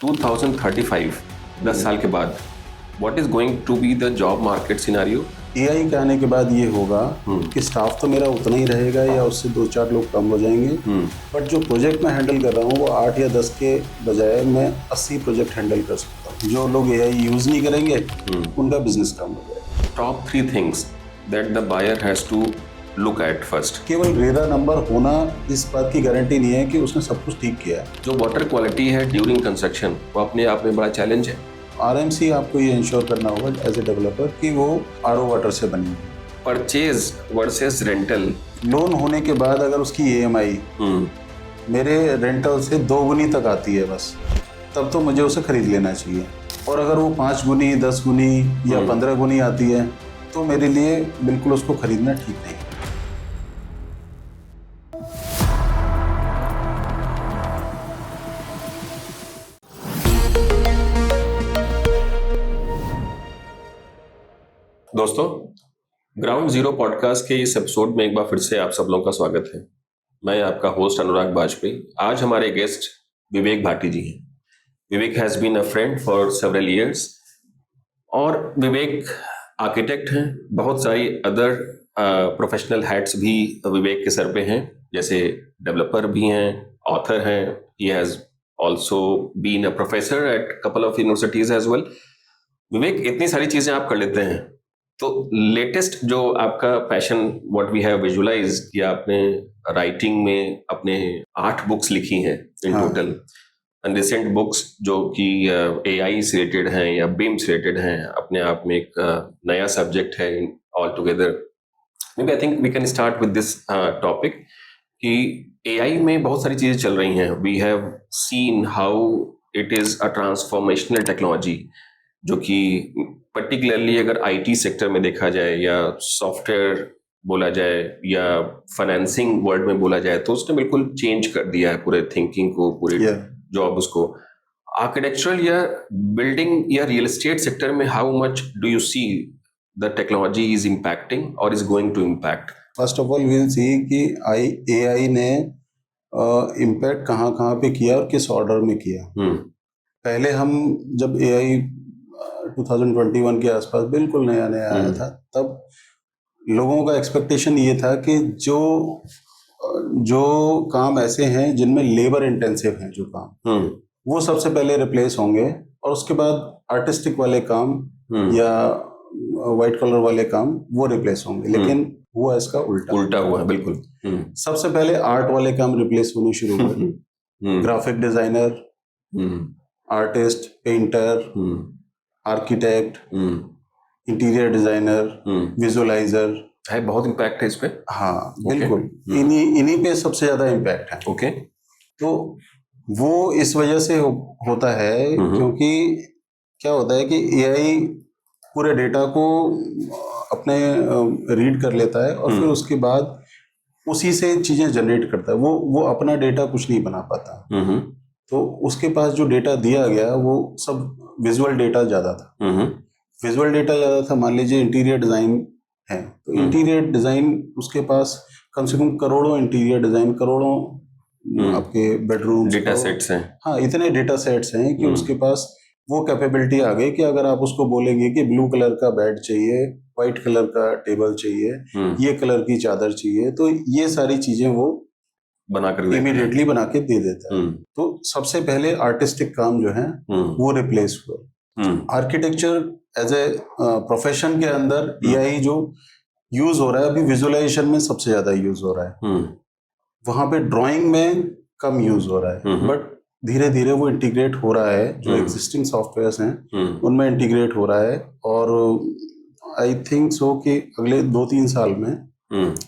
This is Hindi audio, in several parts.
2035 10 साल के बाद what is going to be the job market scenario? AI के आने के बाद ये होगा कि स्टाफ तो मेरा उतना ही रहेगा या उससे 2-4 लोग कम हो जाएंगे, बट जो प्रोजेक्ट मैं हैंडल कर रहा हूँ वो 8 या 10 के बजाय मैं 80 प्रोजेक्ट हैंडल कर सकता हूँ। जो लोग एआई यूज नहीं करेंगे उनका बिजनेस कम हो जाएगा। Top 3 things that the buyer has to look at first. केवल रेरा नंबर होना इस बात की गारंटी नहीं है कि उसने सब कुछ ठीक किया है। जो वाटर क्वालिटी है ड्यूरिंग कंस्ट्रक्शन वो अपने आप में बड़ा चैलेंज है। आरएमसी आपको ये इंश्योर करना होगा एज ए डेवलपर कि वो आरओ वाटर से बनी। Purchase versus rental. लोन होने के बाद अगर उसकी ईएमआई मेरे रेंटल से 2 गुनी तक आती है बस, तब तो मुझे उसे खरीद लेना चाहिए। और अगर वो 5 गुनी 10 गुनी या 15 गुनी आती है तो मेरे लिए बिल्कुल उसको खरीदना ठीक नहीं। दोस्तों, ग्राउंड जीरो पॉडकास्ट के इस एपिसोड में एक बार फिर से आप सब लोगों का स्वागत है। मैं आपका होस्ट अनुराग बाजपेयी। आज हमारे गेस्ट विवेक भाटी जी हैं। Vivek has been a friend for several years और विवेक आर्किटेक्ट हैं। बहुत सारी अदर प्रोफेशनल हैट्स भी विवेक के सर पे हैं, जैसे डेवलपर भी हैं, ऑथर हैं। He has also been a professor at couple of universities as well. Vivek, इतनी सारी चीजें आप कर लेते हैं, तो लेटेस्ट जो आपका passion what we have visualise किया, आपने राइटिंग में अपने 8 बुक्स लिखी हैं in total, and recent books जो कि एआई से रिलेटेड हैं या बीम से रिलेटेड हैं, अपने आप में एक नया सब्जेक्ट है all together. May be I think we can start with this topic कि एआई में बहुत सारी चीजें चल रही हैं। We have seen how it is a transformational technology, जो कि पर्टिकुलरली अगर आईटी सेक्टर में देखा जाए या सॉफ्टवेयर बोला जाए या फाइनेंसिंग वर्ल्ड में बोला जाए, तो उसने बिल्कुल चेंज कर दिया है पूरे थिंकिंग को, पूरे जॉब उसको। आर्किटेक्चरल या बिल्डिंग या रियल एस्टेट सेक्टर में how much do you see the technology is impacting और is going to impact? First of all will see कि एआई ने इम्पैक्ट कहाँ पे किया और किस ऑर्डर में किया। पहले हम जब एआई 2021 के आसपास बिल्कुल नया आया था, तब लोगों का एक्सपेक्टेशन ये था कि जो काम ऐसे हैं जिनमें लेबर इंटेंसिव हैं जो काम, वो सबसे पहले रिप्लेस होंगे और उसके बाद आर्टिस्टिक वाले काम या वाइट कलर वाले काम वो रिप्लेस होंगे। लेकिन हुआ इसका उल्टा हुआ है। बिल्कुल सबसे पहले आर्ट वाले काम रिप्लेस होने शुरू हुए। Graphic designer, artist, painter, architect, interior designer, visualiser है। बहुत इम्पैक्ट है इस पे। हाँ बिल्कुल, इन्हीं पे सबसे ज्यादा इम्पैक्ट है। ओके, तो वो इस वजह से होता है क्योंकि क्या होता है कि एआई पूरे डेटा को अपने रीड कर लेता है और फिर उसके बाद उसी से चीजें जनरेट करता है। वो अपना डेटा कुछ नहीं बना पाता। तो उसके पास जो डेटा दिया गया वो सब विजुअल डेटा ज्यादा था। विजुअल डेटा ज्यादा था। मान लीजिए इंटीरियर डिजाइन है, तो इंटीरियर डिजाइन उसके पास कम से कम करोड़ों इंटीरियर डिजाइन, करोड़ों आपके बेडरूम डेटा सेट्स हैं। हाँ, इतने डेटा सेट्स हैं कि उसके पास वो कैपेबिलिटी आ गई कि अगर आप उसको बोलेंगे कि ब्लू कलर का बेड चाहिए, व्हाइट कलर का टेबल चाहिए, ये कलर की चादर चाहिए, तो ये सारी चीजें वो बनाकर इमीडिएटली बना के दे देता है। तो सबसे पहले आर्टिस्टिक काम जो है वो रिप्लेस हुआ। आर्किटेक्चर एज ए प्रोफेशन के अंदर एआई जो यूज हो रहा है अभी विजुअलाइजेशन में सबसे ज्यादा यूज हो रहा है। वहां पे ड्राइंग में कम यूज हो रहा है, बट धीरे धीरे वो इंटीग्रेट हो रहा है। जो एग्जिस्टिंग सॉफ्टवेयर्स हैं उनमें इंटीग्रेट हो रहा है और आई थिंक सो कि अगले 2-3 साल में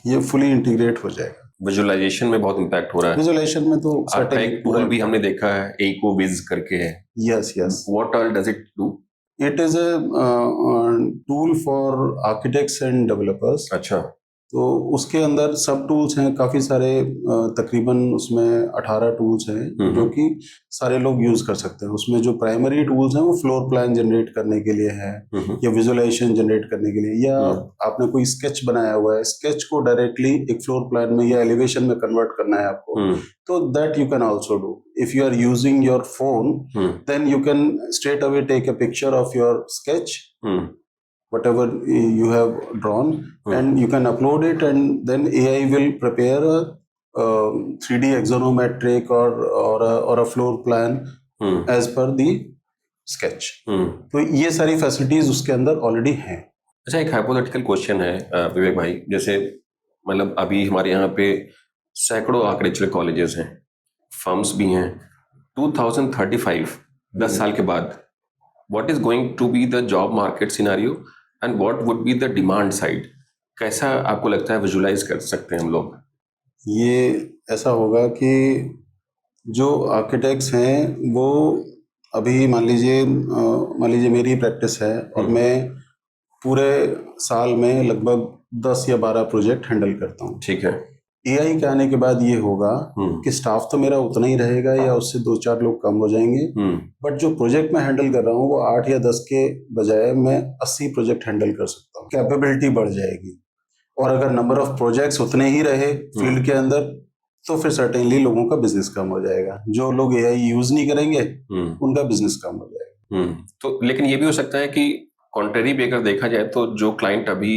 ये फुली इंटीग्रेट हो जाएगा। विजुअलाइजेशन में बहुत इम्पैक्ट हो रहा है। विजुअलाइजेशन में तो एक टूल भी हमने देखा है, EcoViz करके है। Yes. What all does it do? It is a tool for architects and developers. अच्छा। तो उसके अंदर सब टूल्स हैं काफ़ी सारे, तकरीबन उसमें 18 टूल्स हैं जो कि सारे लोग यूज़ कर सकते हैं। उसमें जो प्राइमरी टूल्स हैं वो फ्लोर प्लान जनरेट करने के लिए है, या विजुअलाइजेशन जनरेट करने के लिए, या आपने कोई स्केच बनाया हुआ है, स्केच को डायरेक्टली एक फ्लोर प्लान में या एलिवेशन में कन्वर्ट करना है आपको, तो that you can also do. If you are using your phone, then you can straight away take a picture of your sketch, whatever you have drawn, and you can upload it, and then AI will prepare a 3D axonometric or a floor plan as per the sketch. तो ये सारी फैसिलिटीज उसके अंदर ऑलरेडी हैं। अच्छा, एक हाइपोथेटिकल क्वेश्चन है विवेक भाई, जैसे मतलब अभी हमारे यहाँ पे सैकड़ों आर्किटेक्चरल कॉलेजेस हैं, फर्म्स भी हैं। 2035 10 साल के बाद what is going to be the job market scenario and what would be the demand side? कैसा आपको लगता है विजुलाइज कर सकते हैं हम लोग? ये ऐसा होगा कि जो आर्किटेक्ट्स हैं वो अभी मान लीजिए मेरी प्रैक्टिस है और मैं पूरे साल में लगभग 10 या 12 प्रोजेक्ट हैंडल करता हूँ। ठीक है। एआई के आने के बाद ये होगा कि स्टाफ तो मेरा उतना ही रहेगा या उससे 2-4 लोग कम हो जाएंगे, बट जो प्रोजेक्ट मैं हैंडल कर रहा हूँ वो 8 या 10 के बजाय मैं 80 प्रोजेक्ट हैंडल कर सकता हूँ। कैपेबिलिटी बढ़ जाएगी, और अगर नंबर ऑफ प्रोजेक्ट्स उतने ही रहे फील्ड के अंदर तो फिर सर्टेनली लोगों का बिजनेस कम हो जाएगा। जो लोग एआई यूज नहीं करेंगे उनका बिजनेस कम हो जाएगा। तो लेकिन ये भी हो सकता है कि कॉन्ट्रेरी भी अगर देखा जाए तो जो क्लाइंट अभी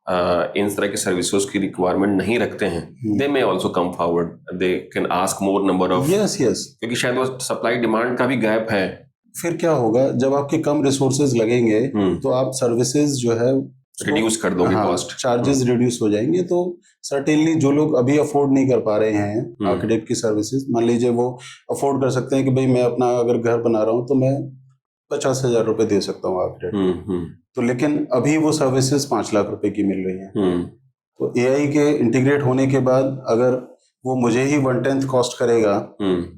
इन तरह के सर्विसेज की रिक्वायरमेंट नहीं रखते हैं, they may also come forward, they can ask more number of. Yes, क्योंकि शायद वो सप्लाई डिमांड का भी गैप है। फिर क्या होगा, जब आपके कम रिसोर्सेज लगेंगे तो आप सर्विसेज जो है रिड्यूस कर दोगे, कॉस्ट चार्जेस रिड्यूस हो जाएंगे। तो सर्टेनली जो लोग अभी अफोर्ड नहीं कर पा रहे हैं आर्किटेक्ट की सर्विसेज, मान लीजिए वो अफोर्ड कर सकते हैं कि भाई मैं अपना अगर घर बना रहा हूँ तो मैं 50,000 रुपए दे सकता हूँ आर्किटेक्ट, तो लेकिन अभी वो सर्विसेज 5 लाख रुपए की मिल रही हैं। तो एआई के इंटीग्रेट होने के बाद अगर वो मुझे ही 1/10 कॉस्ट करेगा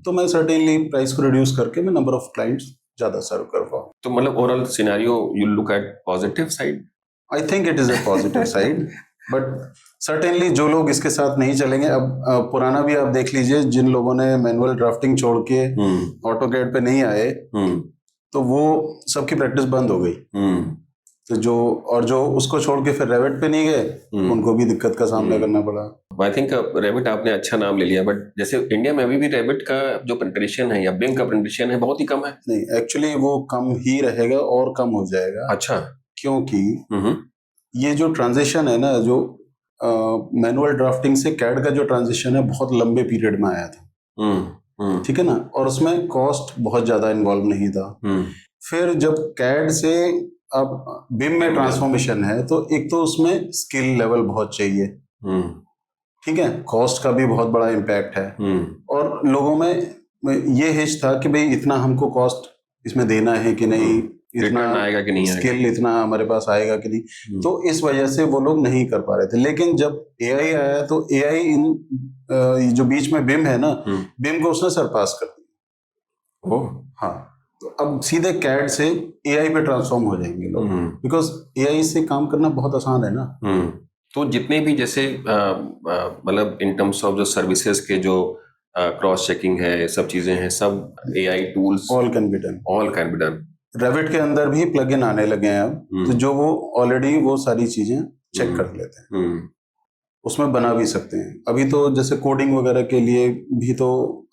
तो मैं सर्टेनली प्राइस को रिड्यूस करके मैं नंबर ऑफ क्लाइंट्स ज्यादा सर्व कर पाऊँ। तो मतलब overall scenario you look at positive side? I think it is a positive side, but certainly जो लोग इसके साथ नहीं चलेंगे, अब पुराना भी आप देख लीजिए, जिन लोगों ने मैनुअल ड्राफ्टिंग छोड़ के ऑटोकैड पे नहीं आए तो वो सबकी प्रैक्टिस बंद हो गई। तो जो उसको छोड़ के फिर रेविट पे नहीं गए उनको भी दिक्कत का सामना करना पड़ा। आई थिंक रेविट आपने अच्छा नाम ले लिया, बट जैसे इंडिया में अभी भी रेविट का जो पेनिट्रेशन है या बिम का पेनिट्रेशन है बहुत ही कम है। नहीं, एक्चुअली वो कम ही रहेगा और कम हो जाएगा। अच्छा। क्योंकि ये जो ट्रांजिशन है ना, जो मैनुअल ड्राफ्टिंग से कैड का जो ट्रांजिशन है बहुत लंबे पीरियड में आया था, ठीक है ना, और उसमें कॉस्ट बहुत ज्यादा इन्वॉल्व नहीं था। फिर जब कैड से अब बिम में ट्रांसफॉर्मेशन है तो एक तो उसमें स्किल लेवल बहुत चाहिए, ठीक है, कॉस्ट का भी बहुत बड़ा इम्पैक्ट है, और लोगों में ये हिच था कि भाई इतना हमको कॉस्ट इसमें देना है कि नहीं, इतना आएगा कि नहीं, स्किल इतना हमारे पास आएगा कि नहीं। तो इस वजह से वो लोग नहीं कर पा रहे थे। लेकिन जब एआई आया तो एआई इन जो बीच में बिम है ना, बिम को उसने सरपास कर दिया। हाँ, तो अब सीधे कैड से एआई पे ट्रांसफॉर्म हो जाएंगे लोग, बिकॉज एआई से काम करना बहुत आसान है ना। तो जितने भी जैसे मतलब इन टर्म्स ऑफ जो सर्विसेज के जो क्रॉस चेकिंग है, सब चीजें हैं, सब AI tools all can be done. Revit के अंदर भी प्लग इन आने लगे हैं अब, तो जो वो ऑलरेडी वो सारी चीजें चेक कर लेते हैं, उसमें बना भी सकते हैं। अभी तो जैसे कोडिंग वगैरह के लिए भी तो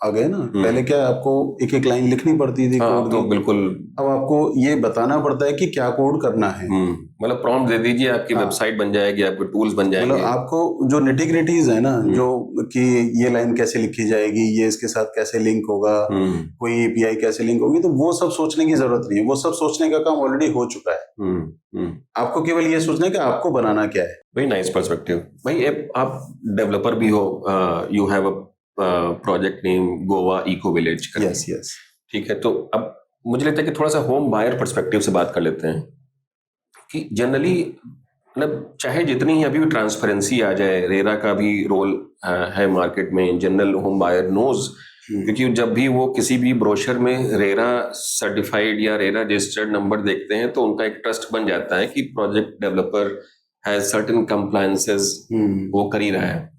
आ गए ना, पहले क्या आपको एक एक लाइन लिखनी पड़ती थी कोड तो बिल्कुल, अब आपको ये बताना पड़ता है कि क्या कोड करना है। मतलब प्रॉम्प्ट दे दीजिए, आपकी वेबसाइट बन जाएगी, आपके टूल्स बन जाएंगे। मतलब आपको जो निटिग्रिटीज है ना, जो कि ये लाइन कैसे लिखी जाएगी, ये इसके साथ कैसे लिंक होगा, कोई एपीआई कैसे लिंक होगी, तो वो सब सोचने की जरूरत नहीं है। वो सब सोचने का काम ऑलरेडी हो चुका है। आपको केवल ये सोचना है कि आपको बनाना क्या है। वेरी नाइस पर्सपेक्टिव भाई। आप डेवलपर भी हो, you have a project name Goa eco village. Yes, ठीक है। तो अब मुझे लगता है कि थोड़ा सा होम बायर पर्सपेक्टिव से बात कर लेते हैं कि जनरली मतलब चाहे जितनी ही अभी भी ट्रांसपेरेंसी आ जाए, रेरा का भी रोल है मार्केट में, जनरल होम बायर नोज, क्योंकि जब भी वो किसी भी ब्रोशर में रेरा सर्टिफाइड या रेरा रजिस्टर्ड नंबर देखते हैं तो उनका एक ट्रस्ट बन जाता है कि project developer has certain compliances, वो कर ही रहा है,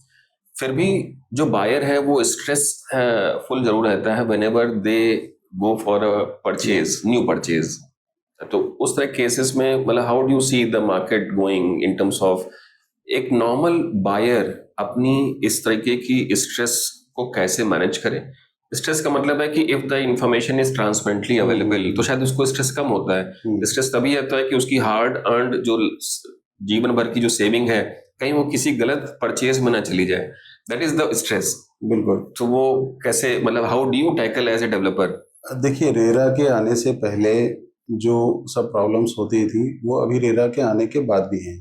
फिर भी जो बायर है वो स्ट्रेस फुल जरूर रहता है whenever they go for a purchase, new purchase. तो उस तरह केसेस में मतलब how do you see the market going in terms of एक नॉर्मल बायर अपनी इस तरीके की स्ट्रेस को कैसे मैनेज करे? स्ट्रेस का मतलब है कि if the information is transparently available तो शायद उसको स्ट्रेस कम होता है। स्ट्रेस तभी आता है कि उसकी हार्ड अर्नड जो जीवन भर की जो सेविंग है कहीं वो किसी गलत परचेज में ना चली जाए, दैट इज द स्ट्रेस। बिल्कुल। तो वो कैसे, मतलब how do you tackle as a developer? देखिए, रेरा के आने से पहले जो सब प्रॉब्लम्स होती थी वो अभी रेरा के आने के बाद भी हैं।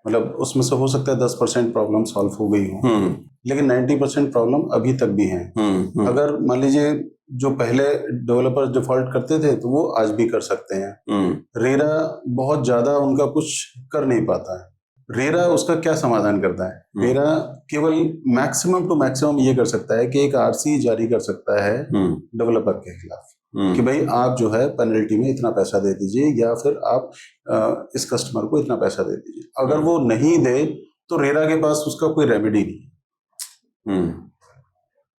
मतलब उसमें से हो सकता है 10% प्रॉब्लम सॉल्व हो गई हो, लेकिन 90% प्रॉब्लम अभी तक भी हैं। अगर मान लीजिए जो पहले डेवलपर डिफॉल्ट करते थे तो वो आज भी कर सकते हैं। रेरा बहुत ज्यादा उनका कुछ कर नहीं पाता है। रेरा उसका क्या समाधान करता है? रेरा केवल मैक्सिमम टू मैक्सिमम ये कर सकता है कि एक आरसी जारी कर सकता है डेवलपर के खिलाफ कि भाई आप जो है पेनल्टी में इतना पैसा दे दीजिए, या फिर आप इस कस्टमर को इतना पैसा दे दीजिए। अगर वो नहीं दे तो रेरा के पास उसका कोई रेमेडी नहीं।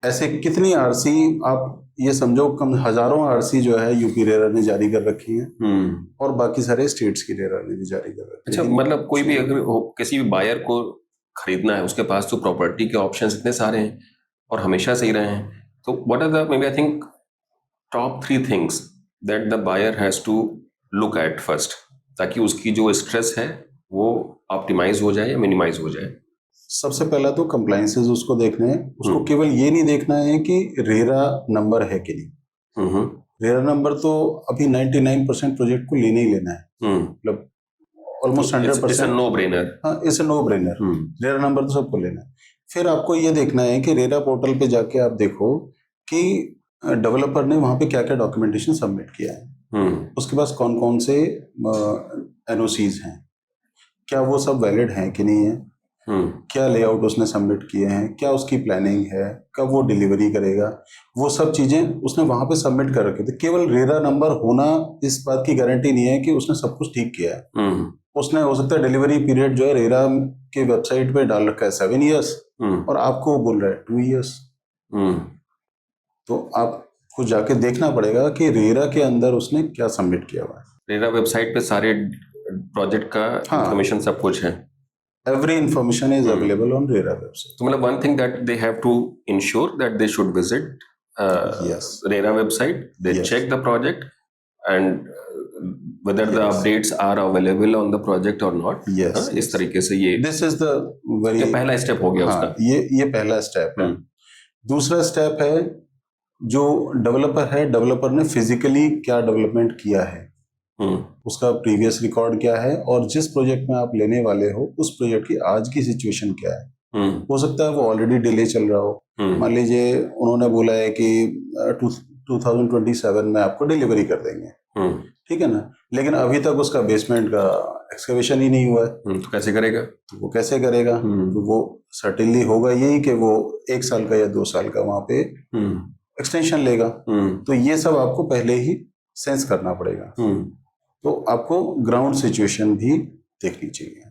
ऐसे कितनी आरसी, आप ये समझो कम हजारों आरसी जो है यूपी रेरा ने जारी कर रखी है, और बाकी सारे स्टेट्स की रेरा ने भी जारी कर रखी है। अच्छा, मतलब कोई भी अगर किसी भी बायर को खरीदना है, उसके पास तो प्रॉपर्टी के ऑप्शंस इतने सारे हैं और हमेशा सही रहे हैं, तो what are the may be I think top 3 things that the buyer has to look at first, ताकि उसकी जो स्ट्रेस है वो ऑप्टिमाइज हो जाए या मिनिमाइज हो जाए? सबसे पहला तो कंप्लायंसेस उसको देखने हैं। उसको केवल ये नहीं देखना है कि रेरा नंबर है कि नहीं। रेरा नंबर तो अभी 99% प्रोजेक्ट को लेना ही लेना है, मतलब ऑलमोस्ट 100%। No brainer. हाँ, it's no brainer. RERA number तो सबको लेना है। फिर आपको ये देखना है कि रेरा पोर्टल पे जाके आप देखो कि डेवलपर ने वहां पे क्या क्या डॉक्यूमेंटेशन सबमिट किया है, उसके पास कौन कौन से एनओसीज हैं, क्या वो सब वैलिड हैं कि नहीं है, क्या लेआउट उसने सबमिट किए हैं, क्या उसकी प्लानिंग है, कब वो डिलीवरी करेगा, वो सब चीजें उसने वहां पे सबमिट कर रखे थे। केवल रेरा नंबर होना इस बात की गारंटी नहीं है कि उसने सब कुछ ठीक किया है। उसने हो सकता है डिलीवरी पीरियड जो है रेरा के वेबसाइट पे डाल रखा है 7 ईयर्स, और आपको बोल रहा है 2 ईयर्स। तो आपको जाके देखना पड़ेगा कि रेरा के अंदर उसने क्या सबमिट किया हुआ है। रेरा वेबसाइट पे सारे प्रोजेक्ट का इंफॉर्मेशन सब कुछ है। Every information is available on RERA website. So, मतलब one thing that they have to ensure that they should visit RERA website. They check the project and whether the updates are available on the project or not. इस तरीके से ये This is the very ये पहला स्टेप हो गया उसका। ये पहला स्टेप है। दूसरा स्टेप है, जो डेवलपर है, डेवलपर ने फिजिकली क्या डेवलपमेंट किया है, उसका प्रीवियस रिकॉर्ड क्या है, और जिस प्रोजेक्ट में आप लेने वाले हो उस प्रोजेक्ट की आज की सिचुएशन क्या है। हो सकता है वो ऑलरेडी डिले चल रहा हो। मान लीजिए उन्होंने बोला है कि 2027 में आपको डिलीवरी कर देंगे, ठीक है ना, लेकिन अभी तक उसका बेसमेंट का एक्सकवेशन ही नहीं हुआ है। तो कैसे करेगा? तो वो कैसे करेगा? तो वो सर्टेनली होगा यही कि वो 1 साल का या 2 साल का वहां पे एक्सटेंशन लेगा। तो ये सब आपको पहले ही सेंस करना पड़ेगा। तो आपको ग्राउंड सिचुएशन भी देखनी चाहिए,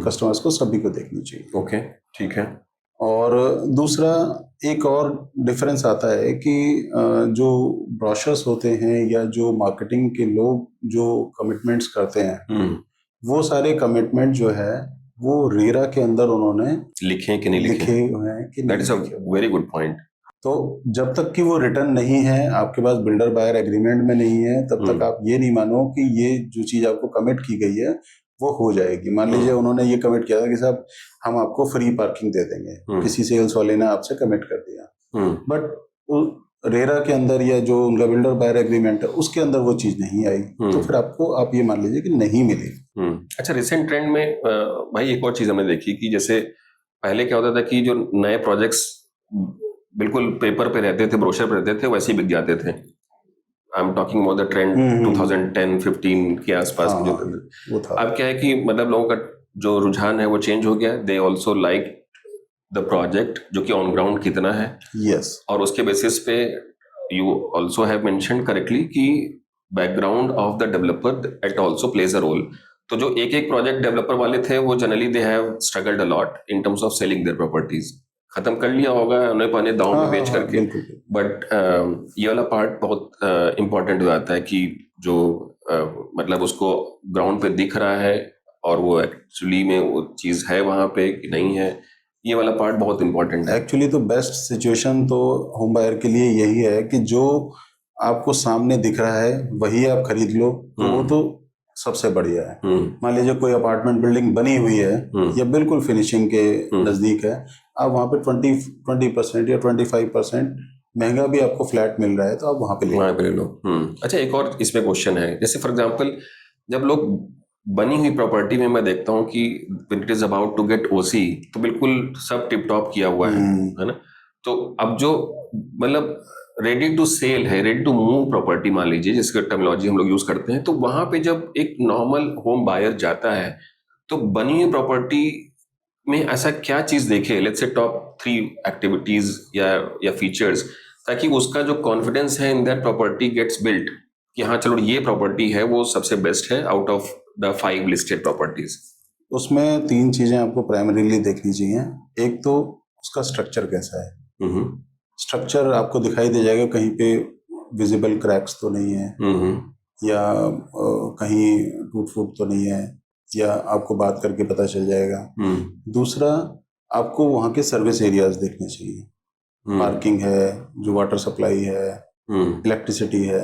कस्टमर्स को सभी को देखनी चाहिए। ओके, ठीक है। और दूसरा एक और डिफरेंस आता है कि जो ब्रोशर्स होते हैं या जो मार्केटिंग के लोग जो कमिटमेंट्स करते हैं, वो सारे कमिटमेंट जो है वो रेरा के अंदर उन्होंने लिखे कि नहीं लिखे हुए हैं कि नहीं। That is a very good point. तो जब तक कि वो रिटर्न नहीं है, आपके पास बिल्डर बायर एग्रीमेंट में नहीं है, तब तक आप ये नहीं मानो कि ये जो चीज आपको कमिट की गई है वो हो जाएगी। मान लीजिए उन्होंने ये कमिट किया था कि साहब हम आपको फ्री पार्किंग दे देंगे, किसी सेल्स वाले ने आपसे कमिट कर दिया, बट रेरा के अंदर या जो उनका बिल्डर बायर एग्रीमेंट है उसके अंदर वो चीज नहीं आई, तो फिर आपको आप ये मान लीजिए कि नहीं मिली। अच्छा, रिसेंट ट्रेंड में भाई एक और चीज हमने देखी कि जैसे पहले क्या होता था कि जो नए प्रोजेक्ट्स बिल्कुल पेपर पे रहते थे, ब्रोशर पे रहते थे, वैसे ही बिक जाते थे। I am talking about the trend 2010-15 के आसपास जो वो था। अब क्या है कि मतलब लोगों का जो रुझान है वो चेंज हो गया। They also like the project जो कि ऑन ग्राउंड कितना है। और उसके बेसिस पे you also have mentioned correctly कि background of the developer it also plays a role. तो जो एक एक प्रोजेक्ट डेवलपर वाले थे वो generally they have struggled a lot in terms of selling their properties, खत्म कर लिया होगा उन्हें पाने दांव में बेच करके, बिल्कुल। बट ये वाला पार्ट बहुत इम्पोर्टेंट हो जाता है कि जो मतलब उसको ग्राउंड पे दिख रहा है और वो एक्चुअली में वो चीज है वहां पे कि नहीं है, ये वाला पार्ट बहुत इम्पोर्टेंट है। एक्चुअली तो बेस्ट सिचुएशन तो होम बायर के लिए यही है कि जो आपको सामने दिख रहा है वही आप खरीद लो, तो वो तो सबसे बढ़िया है। मान लीजिए कोई अपार्टमेंट बिल्डिंग बनी हुई है या बिल्कुल फिनिशिंग के नजदीक है, आप वहां पे 20% या 25% महंगा भी आपको फ्लैट मिल रहा है, तो आप वहां पे ले लो। अच्छा, एक और इसमें क्वेश्चन है, जैसे फॉर एग्जांपल जब लोग बनी हुई प्रॉपर्टी में मैं देखता हूँ कि when it is about to get OC तो बिल्कुल सब टिप टॉप किया हुआ है ना, तो अब जो मतलब रेडी टू सेल है, रेडी टू मूव प्रॉपर्टी मान लीजिए जिसका टर्मिनोलॉजी हम लोग यूज करते हैं, तो वहां पे जब एक नॉर्मल होम बायर जाता है तो बनी हुई प्रॉपर्टी में ऐसा क्या चीज देखे, लेट्स से टॉप 3 एक्टिविटीज या फीचर्स, ताकि उसका जो कॉन्फिडेंस है in that property gets built कि हाँ चलो ये प्रॉपर्टी है वो सबसे बेस्ट है out of the 5 listed properties. उसमें 3 चीजें आपको प्राइमरीली देखनी चाहिए। एक तो उसका स्ट्रक्चर कैसा है। स्ट्रक्चर आपको दिखाई दे जाएगा, कहीं पे विजिबल क्रैक्स तो नहीं है, या कहीं टूट फूट तो नहीं है, या आपको बात करके पता चल जाएगा। दूसरा, आपको वहाँ के सर्विस एरियाज देखने चाहिए, पार्किंग है, जो वाटर सप्लाई है, इलेक्ट्रिसिटी है,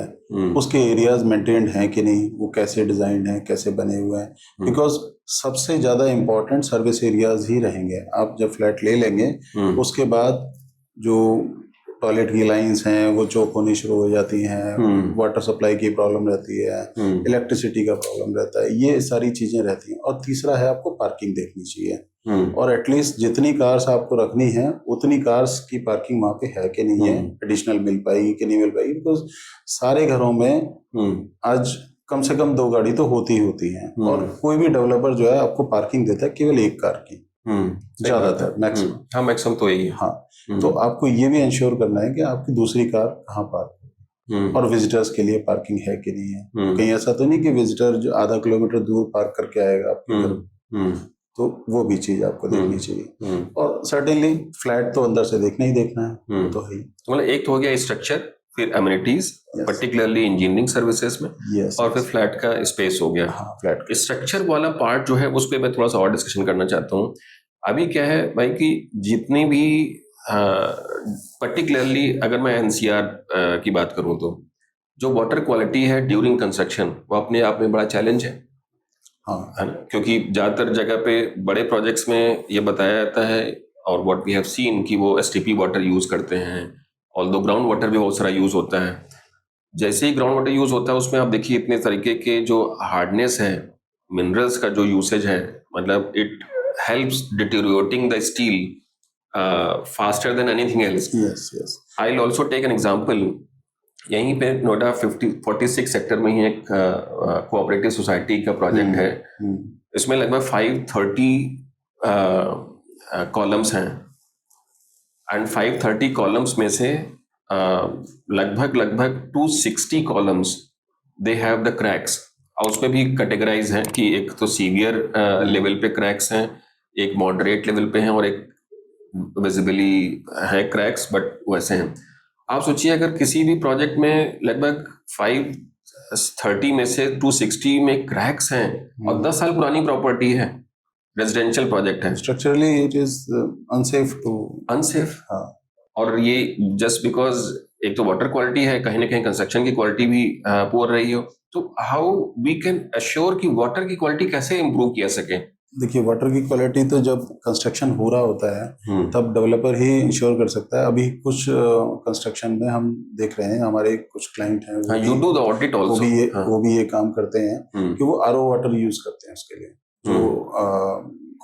उसके एरियाज मेंटेन्ड हैं कि नहीं, वो कैसे डिजाइन है, कैसे बने हुए हैं, बिकॉज सबसे ज्यादा इंपॉर्टेंट सर्विस एरियाज ही रहेंगे। आप जब फ्लैट ले लेंगे उसके बाद जो टॉयलेट की लाइंस हैं वो चौक होनी शुरू हो जाती हैं, वाटर सप्लाई की प्रॉब्लम रहती है, इलेक्ट्रिसिटी का प्रॉब्लम रहता है, ये सारी चीजें रहती हैं। और तीसरा है, आपको पार्किंग देखनी चाहिए, और एटलीस्ट जितनी कार्स आपको रखनी है उतनी कार्स की पार्किंग वहां पे है कि नहीं है, एडिशनल मिल पाएगी कि नहीं मिल पाएगी, बिकॉज सारे घरों में आज कम से कम 2 गाड़ी तो होती है, और कोई भी डेवलपर जो है आपको पार्किंग देता है केवल 1 कार की, ज्यादातर मैक्सिमम। हाँ, मैक्सिमम तो यही है। हाँ, तो आपको ये भी इंश्योर करना है कि आपकी दूसरी कार कहाँ पार्क, और विजिटर्स के लिए पार्किंग है कि नहीं है। कहीं ऐसा तो नहीं कि विजिटर जो आधा किलोमीटर दूर पार्क करके आएगा आपके घर, तो वो भी चीज आपको देखनी चाहिए। और सर्टेनली फ्लैट तो अंदर से देखना ही देखना है, तो है। मतलब एक तो हो गया स्ट्रक्चर, फिर एमिनिटीज पर्टिकुलरली इंजीनियरिंग सर्विसेज में, और फिर फ्लैट का स्पेस हो गया। हाँ, फ्लैट स्ट्रक्चर वाला पार्ट जो है उस पर मैं थोड़ा सा और डिस्कशन करना चाहता हूँ। अभी क्या है भाई कि जितनी भी पर्टिकुलरली अगर मैं एनसीआर की बात करूँ तो जो वाटर क्वालिटी है ड्यूरिंग कंस्ट्रक्शन वो अपने आप में बड़ा चैलेंज है। हाँ, है ना, क्योंकि ज्यादातर जगह पे बड़े प्रोजेक्ट्स में ये बताया जाता है और व्हाट वी हैव सीन कि वो एसटीपी वाटर यूज करते हैं, ऑल्दो ग्राउंड वाटर भी बहुत सारा यूज होता है। जैसे ही ग्राउंड वाटर यूज होता है उसमें आप देखिए इतने तरीके के जो हार्डनेस है, मिनरल्स का जो यूसेज है, मतलब it helps deteriorating the steel faster than anything else. Yes. I will also take an example. यहीं पे नोएडा 46 सेक्टर में ही एक कोऑपरेटिव सोसाइटी का प्रोजेक्ट है। इसमें लगभग 530 कॉलम्स हैं, एंड 530 कॉलम्स में से लगभग 260 columns they have the cracks. और उसमें भी कैटेगराइज हैं कि एक तो सीवियर लेवल पे क्रैक्स हैं, एक मॉडरेट लेवल पे हैं, और एक विजिबली है क्रैक्स बट वैसे हैं। आप सोचिए अगर किसी भी प्रोजेक्ट में लगभग 530 में से 260 में क्रैक्स हैं और 10 साल पुरानी प्रॉपर्टी है, रेजिडेंशियल प्रोजेक्ट है, स्ट्रक्चरली इट इज अनसेफ। हाँ। और ये जस्ट बिकॉज एक तो वाटर क्वालिटी है, कहीं ना कहीं कंस्ट्रक्शन की क्वालिटी भी पुअर रही हो, तो हाउ वी कैन अश्योर कि वाटर की क्वालिटी कैसे इंप्रूव किया सके? देखिए, वाटर की क्वालिटी तो जब कंस्ट्रक्शन हो रहा होता है तब डेवलपर ही इंश्योर कर सकता है। अभी कुछ कंस्ट्रक्शन में हम देख रहे हैं, हमारे कुछ क्लाइंट हैं, you do the audit also, वो भी ये काम करते हैं कि वो आरओ वाटर यूज करते हैं उसके लिए, जो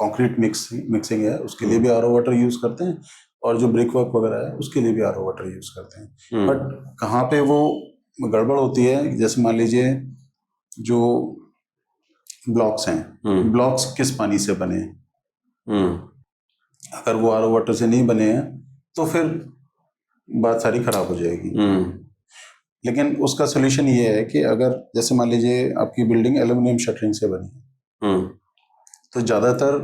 कंक्रीट मिक्सिंग है उसके लिए भी आरओ वाटर यूज करते हैं, और जो ब्रिक वर्क वगैरह है उसके लिए भी आरओ वाटर यूज करते हैं। बट कहाँ पे वो गड़बड़ होती है, जैसे मान लीजिए जो ब्लॉक्स हैं, ब्लॉक्स किस पानी से बने हैं, अगर वो आरओ वाटर से नहीं बने हैं तो फिर बात सारी खराब हो जाएगी। लेकिन उसका सोल्यूशन ये है कि अगर जैसे मान लीजिए आपकी बिल्डिंग एल्युमिनियम शटरिंग से बनी है, हम्म तो ज्यादातर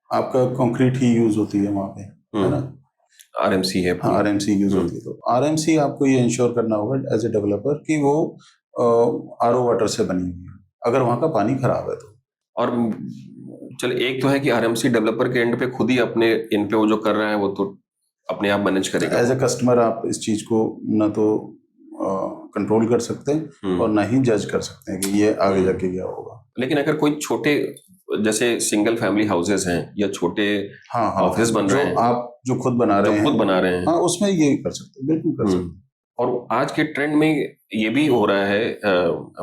आपका कंक्रीट ही यूज होती है वहाँ पे, है ना। आरएमसी है हाँ, पूरी। आरएमसी यूज होती है। तो आरएमसी आपको ये इंश्योर करना होगा एज ए डेवलपर कि वो आरओ वाटर से बनी हुई है, अगर वहाँ का पानी खराब है तो। और चल, एक तो है कि आरएमसी डेवलपर के एंड पे खुद ही अपने इन पे वो जो कर रहा है वो तो अपने आप मैनेज करेगा। एज ए कस्टमर आप इस चीज को ना तो कंट्रोल कर सकते हैं और ना ही जज कर सकते हैं कि ये आगे जाके क्या होगा। लेकिन अगर कोई छोटे जैसे सिंगल फैमिली हाउसेस हैं या छोटे हाँ हाँ, ऑफिस बन रहे हैं, आप जो खुद बना रहे जो हैं, खुद बना रहे हैं, हाँ उसमें ये कर सकते हैं, बिल्कुल कर सकते हैं। और आज के ट्रेंड में ये भी हो रहा है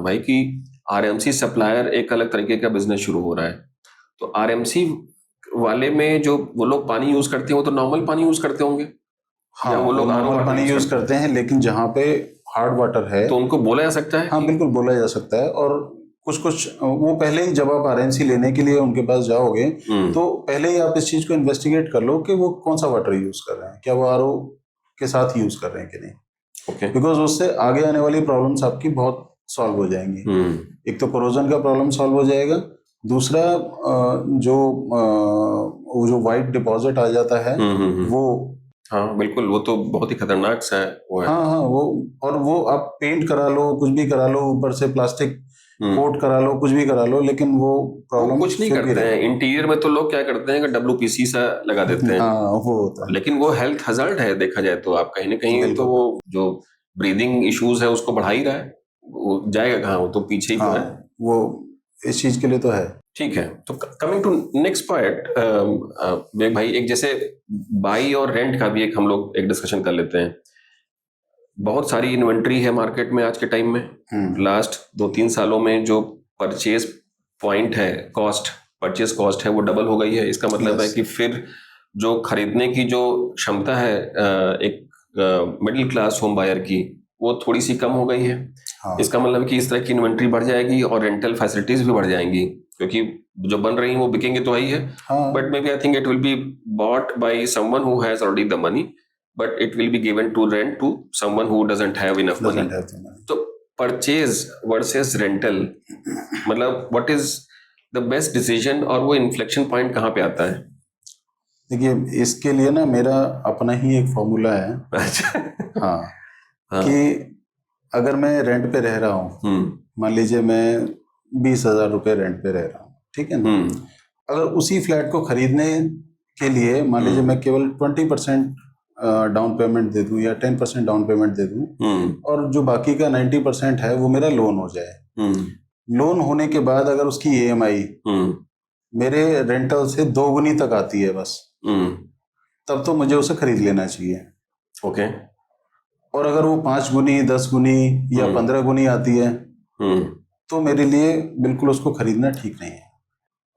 भाई कि आरएमसी सप्लायर एक अलग तरीके का बिजनेस शुरू हो रहा है। तो आरएमसी वाले में जो वो लोग पानी यूज करते हैं वो तो नॉर्मल पानी यूज करते होंगे, हाँ, या वो लोग आरओ नॉर्मल वाटर पानी यूज करते हैं, लेकिन जहाँ पे हार्ड वाटर है तो उनको बोला जा सकता है हाँ कि बिल्कुल बोला जा सकता है। और कुछ कुछ वो पहले ही जब आप आरएमसी लेने के लिए उनके पास जाओगे तो पहले ही आप इस चीज को इन्वेस्टिगेट कर लो कि वो कौन सा वाटर यूज कर रहे हैं, क्या वो आरओ के साथ यूज कर रहे हैं कि नहीं। ओके, बिकॉज उससे आगे आने वाली प्रॉब्लम्स आपकी बहुत सॉल्व हो जाएंगी। एक तो कोरोजन का प्रॉब्लम सॉल्व हो जाएगा, दूसरा वो जो वाइट डिपॉजिट आ जाता है वो, हाँ बिल्कुल, वो तो बहुत ही खतरनाक सा है वो है। हाँ हाँ वो, और वो आप पेंट करा लो, कुछ भी करा लो, ऊपर से प्लास्टिक कोट करा लो, कुछ भी करा लो, लेकिन वो प्रॉब्लम कुछ नहीं करते हैं। इंटीरियर में तो लोग क्या करते हैं कि डब्ल्यूपीसी सा लगा देते हैं, हाँ वो होता है, लेकिन वो हेल्थ हजार्ड है देखा जाए तो। आप कहीं ना कहीं तो वो जो ब्रीदिंग इश्यूज है उसको बढ़ा ही रहा है, वो जाएगा कहाँ, वो तो पीछे ही तो है। वो इस चीज के लिए तो है। ठीक है, तो कमिंग टू नेक्स्ट पार्ट विवेक भाई, एक जैसे बाई और रेंट का भी एक हम लोग एक डिस्कशन कर लेते हैं। बहुत सारी इन्वेंट्री है मार्केट में आज के टाइम में। लास्ट 2-3 सालों में जो परचेज पॉइंट है, परचेज कॉस्ट है, वो डबल हो गई है। इसका मतलब है कि फिर जो खरीदने की जो क्षमता है एक मिडिल क्लास होम बायर की, वो थोड़ी सी कम हो गई है। इसका मतलब कि इस तरह की इन्वेंट्री बढ़ जाएगी और रेंटल फैसिलिटीज भी बढ़ जाएंगी, क्योंकि जो बन रही हैं वो बिकेंगे तो ही है, but may B I think it will be bought by someone who has already the money, but it will be given to rent to someone who doesn't have enough money. तो purchase versus rental, मतलब what is the best decision, और वो inflection point कहाँ पे आता है? देखिए, इसके लिए ना मेरा अपना ही एक फॉर्मूला है। हाँ, कि अगर मैं रेंट पे रह रहा हूँ, मान लीजिए मैं 20,000 रुपये रेंट पे रह रहा हूँ, ठीक है ना। अगर उसी फ्लैट को खरीदने के लिए मान लीजिए मैं केवल 20% डाउन पेमेंट दे दूं या 10% डाउन पेमेंट दे दूं, और जो बाकी का 90% है वो मेरा लोन हो जाए। लोन होने के बाद अगर उसकी ईएमआई मेरे रेंटल से 2 गुनी तक आती है बस, तब तो मुझे उसे खरीद लेना चाहिए। ओके। और अगर वो 5 गुनी, 10 गुनी या 15 गुनी आती है तो मेरे लिए बिल्कुल उसको खरीदना ठीक नहीं है।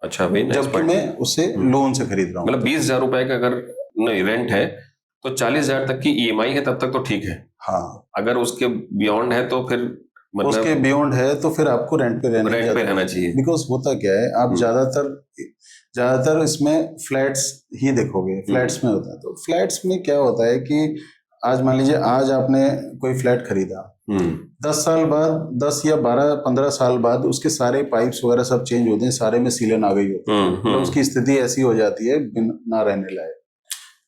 अच्छा भाई, जबकि मैं उसे लोन से खरीद रहा हूँ। मतलब 20,000 रुपए का अगर नहीं रेंट है तो 40,000 तक की ईएमआई है, तब तक तो ठीक है। हाँ, अगर उसके बियॉन्ड है तो फिर मतलब उसके बियॉन्ड है तो फिर आपको रेंट पे रहना चाहिए। बिकॉज होता क्या है, आप ज्यादातर इसमें फ्लैट्स ही देखोगे, फ्लैट्स में होता है। तो फ्लैट्स में क्या होता है कि आज मान लीजिए आज आपने कोई फ्लैट खरीदा, 10 साल बाद, 10 या 12-15 साल बाद उसके सारे पाइप्स वगैरह सब चेंज होते हैं, सारे में सीलन आ गई होती है, मतलब उसकी स्थिति ऐसी हो जाती है ना रहने लायक।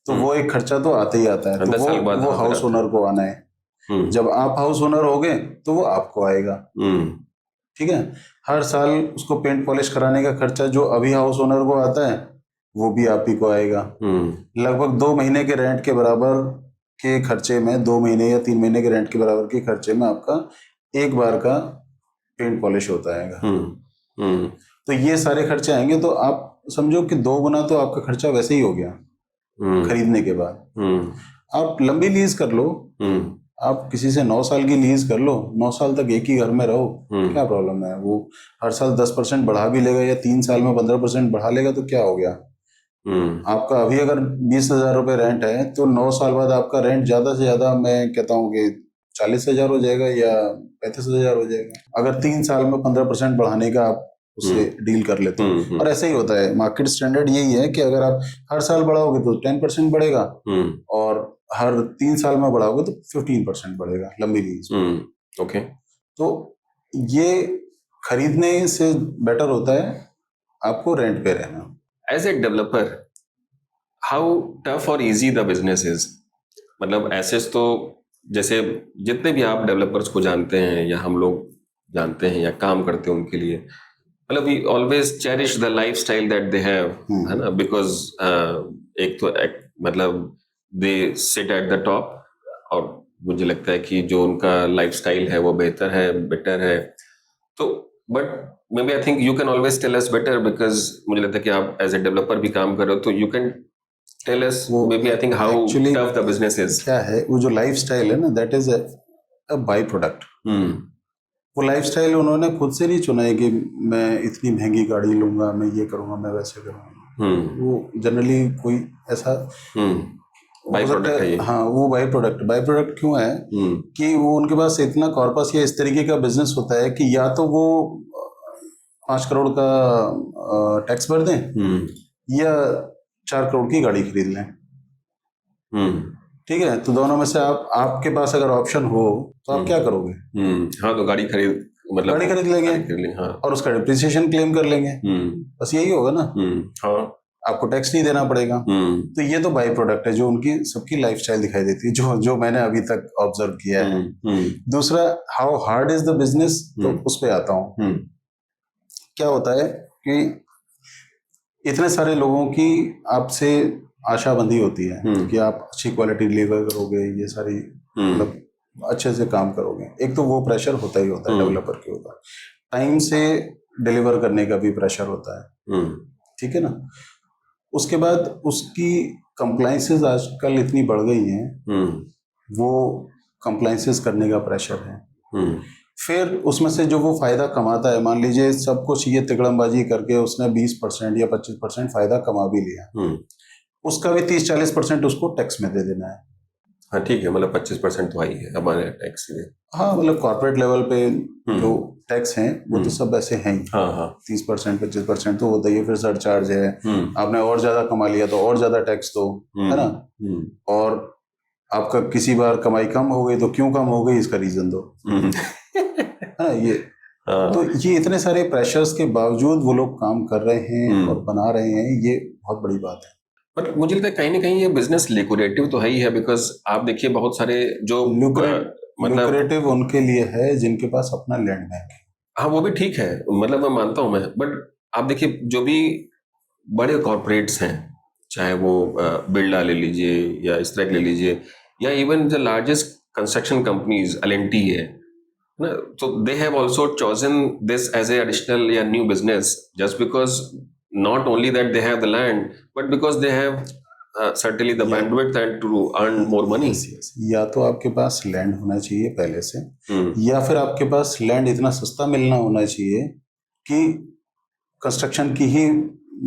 तो वो एक खर्चा तो आता ही आता है, तो वो हाउस ओनर को आना है। जब आप हाउस ओनर होगे तो वो आपको आएगा, ठीक है। हर साल उसको पेंट पॉलिश कराने का खर्चा जो अभी हाउस ओनर को आता है वो भी आप ही को आएगा। लगभग 2 महीने के रेंट के बराबर के खर्चे में, 2 महीने या 3 महीने के रेंट के बराबर के खर्चे में आपका एक बार का पेंट पॉलिश होता है। तो ये सारे खर्चे आएंगे, तो आप समझो कि 2 गुना तो आपका खर्चा वैसे ही हो गया खरीदने के बाद। आप लंबी लीज कर लो, आप किसी से 9 साल की लीज कर लो, 9 साल तक एक ही घर में रहो, क्या प्रॉब्लम है। वो हर साल 10% बढ़ा भी लेगा या 3 साल में 15% बढ़ा लेगा तो क्या हो गया। आपका अभी अगर 20,000 रुपये रेंट है तो 9 साल बाद आपका रेंट ज्यादा से ज्यादा मैं कहता हूँ कि 40,000 हो जाएगा या 35,000 हो जाएगा, अगर 3 साल में 15% बढ़ाने का आप उससे डील कर लेते हैं। और ऐसा ही होता है, मार्केट स्टैंडर्ड यही है कि अगर आप हर साल बढ़ाओगे तो 10% बढ़ेगा, और हर 3 साल में बढ़ाओगे तो 15% बढ़ेगा लंबी लीज। ओके। तो ये खरीदने से बेटर होता है आपको रेंट पे रहना। As a developer, how tough और इजी द बिजनेस इज? मतलब एसेट्स तो, जैसे जितने भी आप डेवलपर्स को जानते हैं या हम लोग जानते हैं या काम करते हैं उनके लिए, मतलब we always cherish the lifestyle that they have, है ना? बिकॉज एक तो मतलब they sit at the top, और मुझे लगता है कि जो उनका लाइफ स्टाइल है वो बेहतर है, बेटर है। तो but may B I think you can always tell us better, because मुझे लगता है कि आप एज ए डेवलपर भी काम कर रहे हो, तो you can tell us may B I think how actually tough the business is. क्या है, वो जो लाइफ स्टाइल है ना, that is a by product. वो लाइफ स्टाइल उन्होंने खुद से नहीं चुना है कि मैं इतनी महंगी गाड़ी लूंगा, मैं ये करूंगा, मैं वैसे करूंगा। वो जनरली कोई ऐसा बाई प्रोडक्ट है ये। हाँ, वो बाई प्रोडक्ट क्यों है कि वो उनके पास इतना कॉर्पस या इस तरीके का बिजनेस होता है कि या तो वो 5 करोड़ का टैक्स भर दें या 4 करोड़ की गाड़ी खरीद लें। ठीक है, तो दोनों में से आपके पास अगर ऑप्शन हो तो आप क्या करोगे? हाँ, तो गाड़ी खरीद, मतलब गाड़ी खरीद लेंगे, हाँ। और उसका डिप्रिसिएशन क्लेम कर लेंगे। बस यही होगा ना। हाँ, आपको टैक्स नहीं देना पड़ेगा। तो ये तो बाई प्रोडक्ट है जो उनकी सबकी लाइफस्टाइल दिखाई देती है, जो मैंने अभी तक ऑब्जर्व किया है। दूसरा, how hard is the business, तो उस पे आता हूँ। क्या होता है कि इतने सारे लोगों की आपसे आशाबंदी होती है कि आप अच्छी क्वालिटी डिलीवर करोगे, ये सारी मतलब अच्छे से काम करोगे। एक तो वो प्रेशर होता ही होता है डेवलपर के ऊपर, टाइम से डिलीवर करने का भी प्रेशर होता है। ठीक है ना। उसके बाद उसकी कंप्लाइंसेस आजकल इतनी बढ़ गई हैं, वो कंप्लाइंसेस करने का प्रेशर है। फिर उसमें से जो वो फायदा कमाता है, मान लीजिए सब कुछ ये तिकड़मबाजी करके उसने 20% या 25% फायदा कमा भी लिया, उसका भी 30-40% उसको टैक्स में दे देना है। हाँ ठीक है, मतलब 25% तो आई है हमारे टैक्स में। हाँ, मतलब कॉर्पोरेट लेवल पे जो टैक्स हैं वो तो सब ऐसे हैं ही। हाँ 30% 25% तो होता ही है। फिर सरचार्ज है, आपने और ज्यादा कमा लिया तो और ज्यादा टैक्स दो, है ना। और आपका किसी बार कमाई कम हो गई तो क्यों कम हो गई इसका रीजन दो, है ना। ये तो ये इतने सारे प्रेशर्स के बावजूद वो लोग काम कर रहे हैं और बना रहे हैं, ये बहुत बड़ी बात है। बट मुझे लगता है कहीं ना कहीं ये बिजनेस लिक्विडेटिव तो है ही है, बिकॉज आप देखिए बहुत सारे जो लुक्रेटिव उनके लिए है जिनके पास अपना लैंड बैंक है। हाँ, वो भी ठीक है, मतलब मैं मानता हूँ मैं, बट आप देखिए जो भी बड़े कॉर्पोरेट्स हैं, चाहे वो बिरला ले लीजिए या इस तरह ले लीजिए, या even the largest construction companies L&T है ना, तो they have also chosen this as a additional या new business just because not only that they have the land, but because they have certainly the bandwidth and to earn more money. Yes. या तो आपके पास लैंड होना चाहिए पहले से, या फिर आपके पास लैंड इतना सस्ता मिलना होना चाहिए कि कंस्ट्रक्शन की ही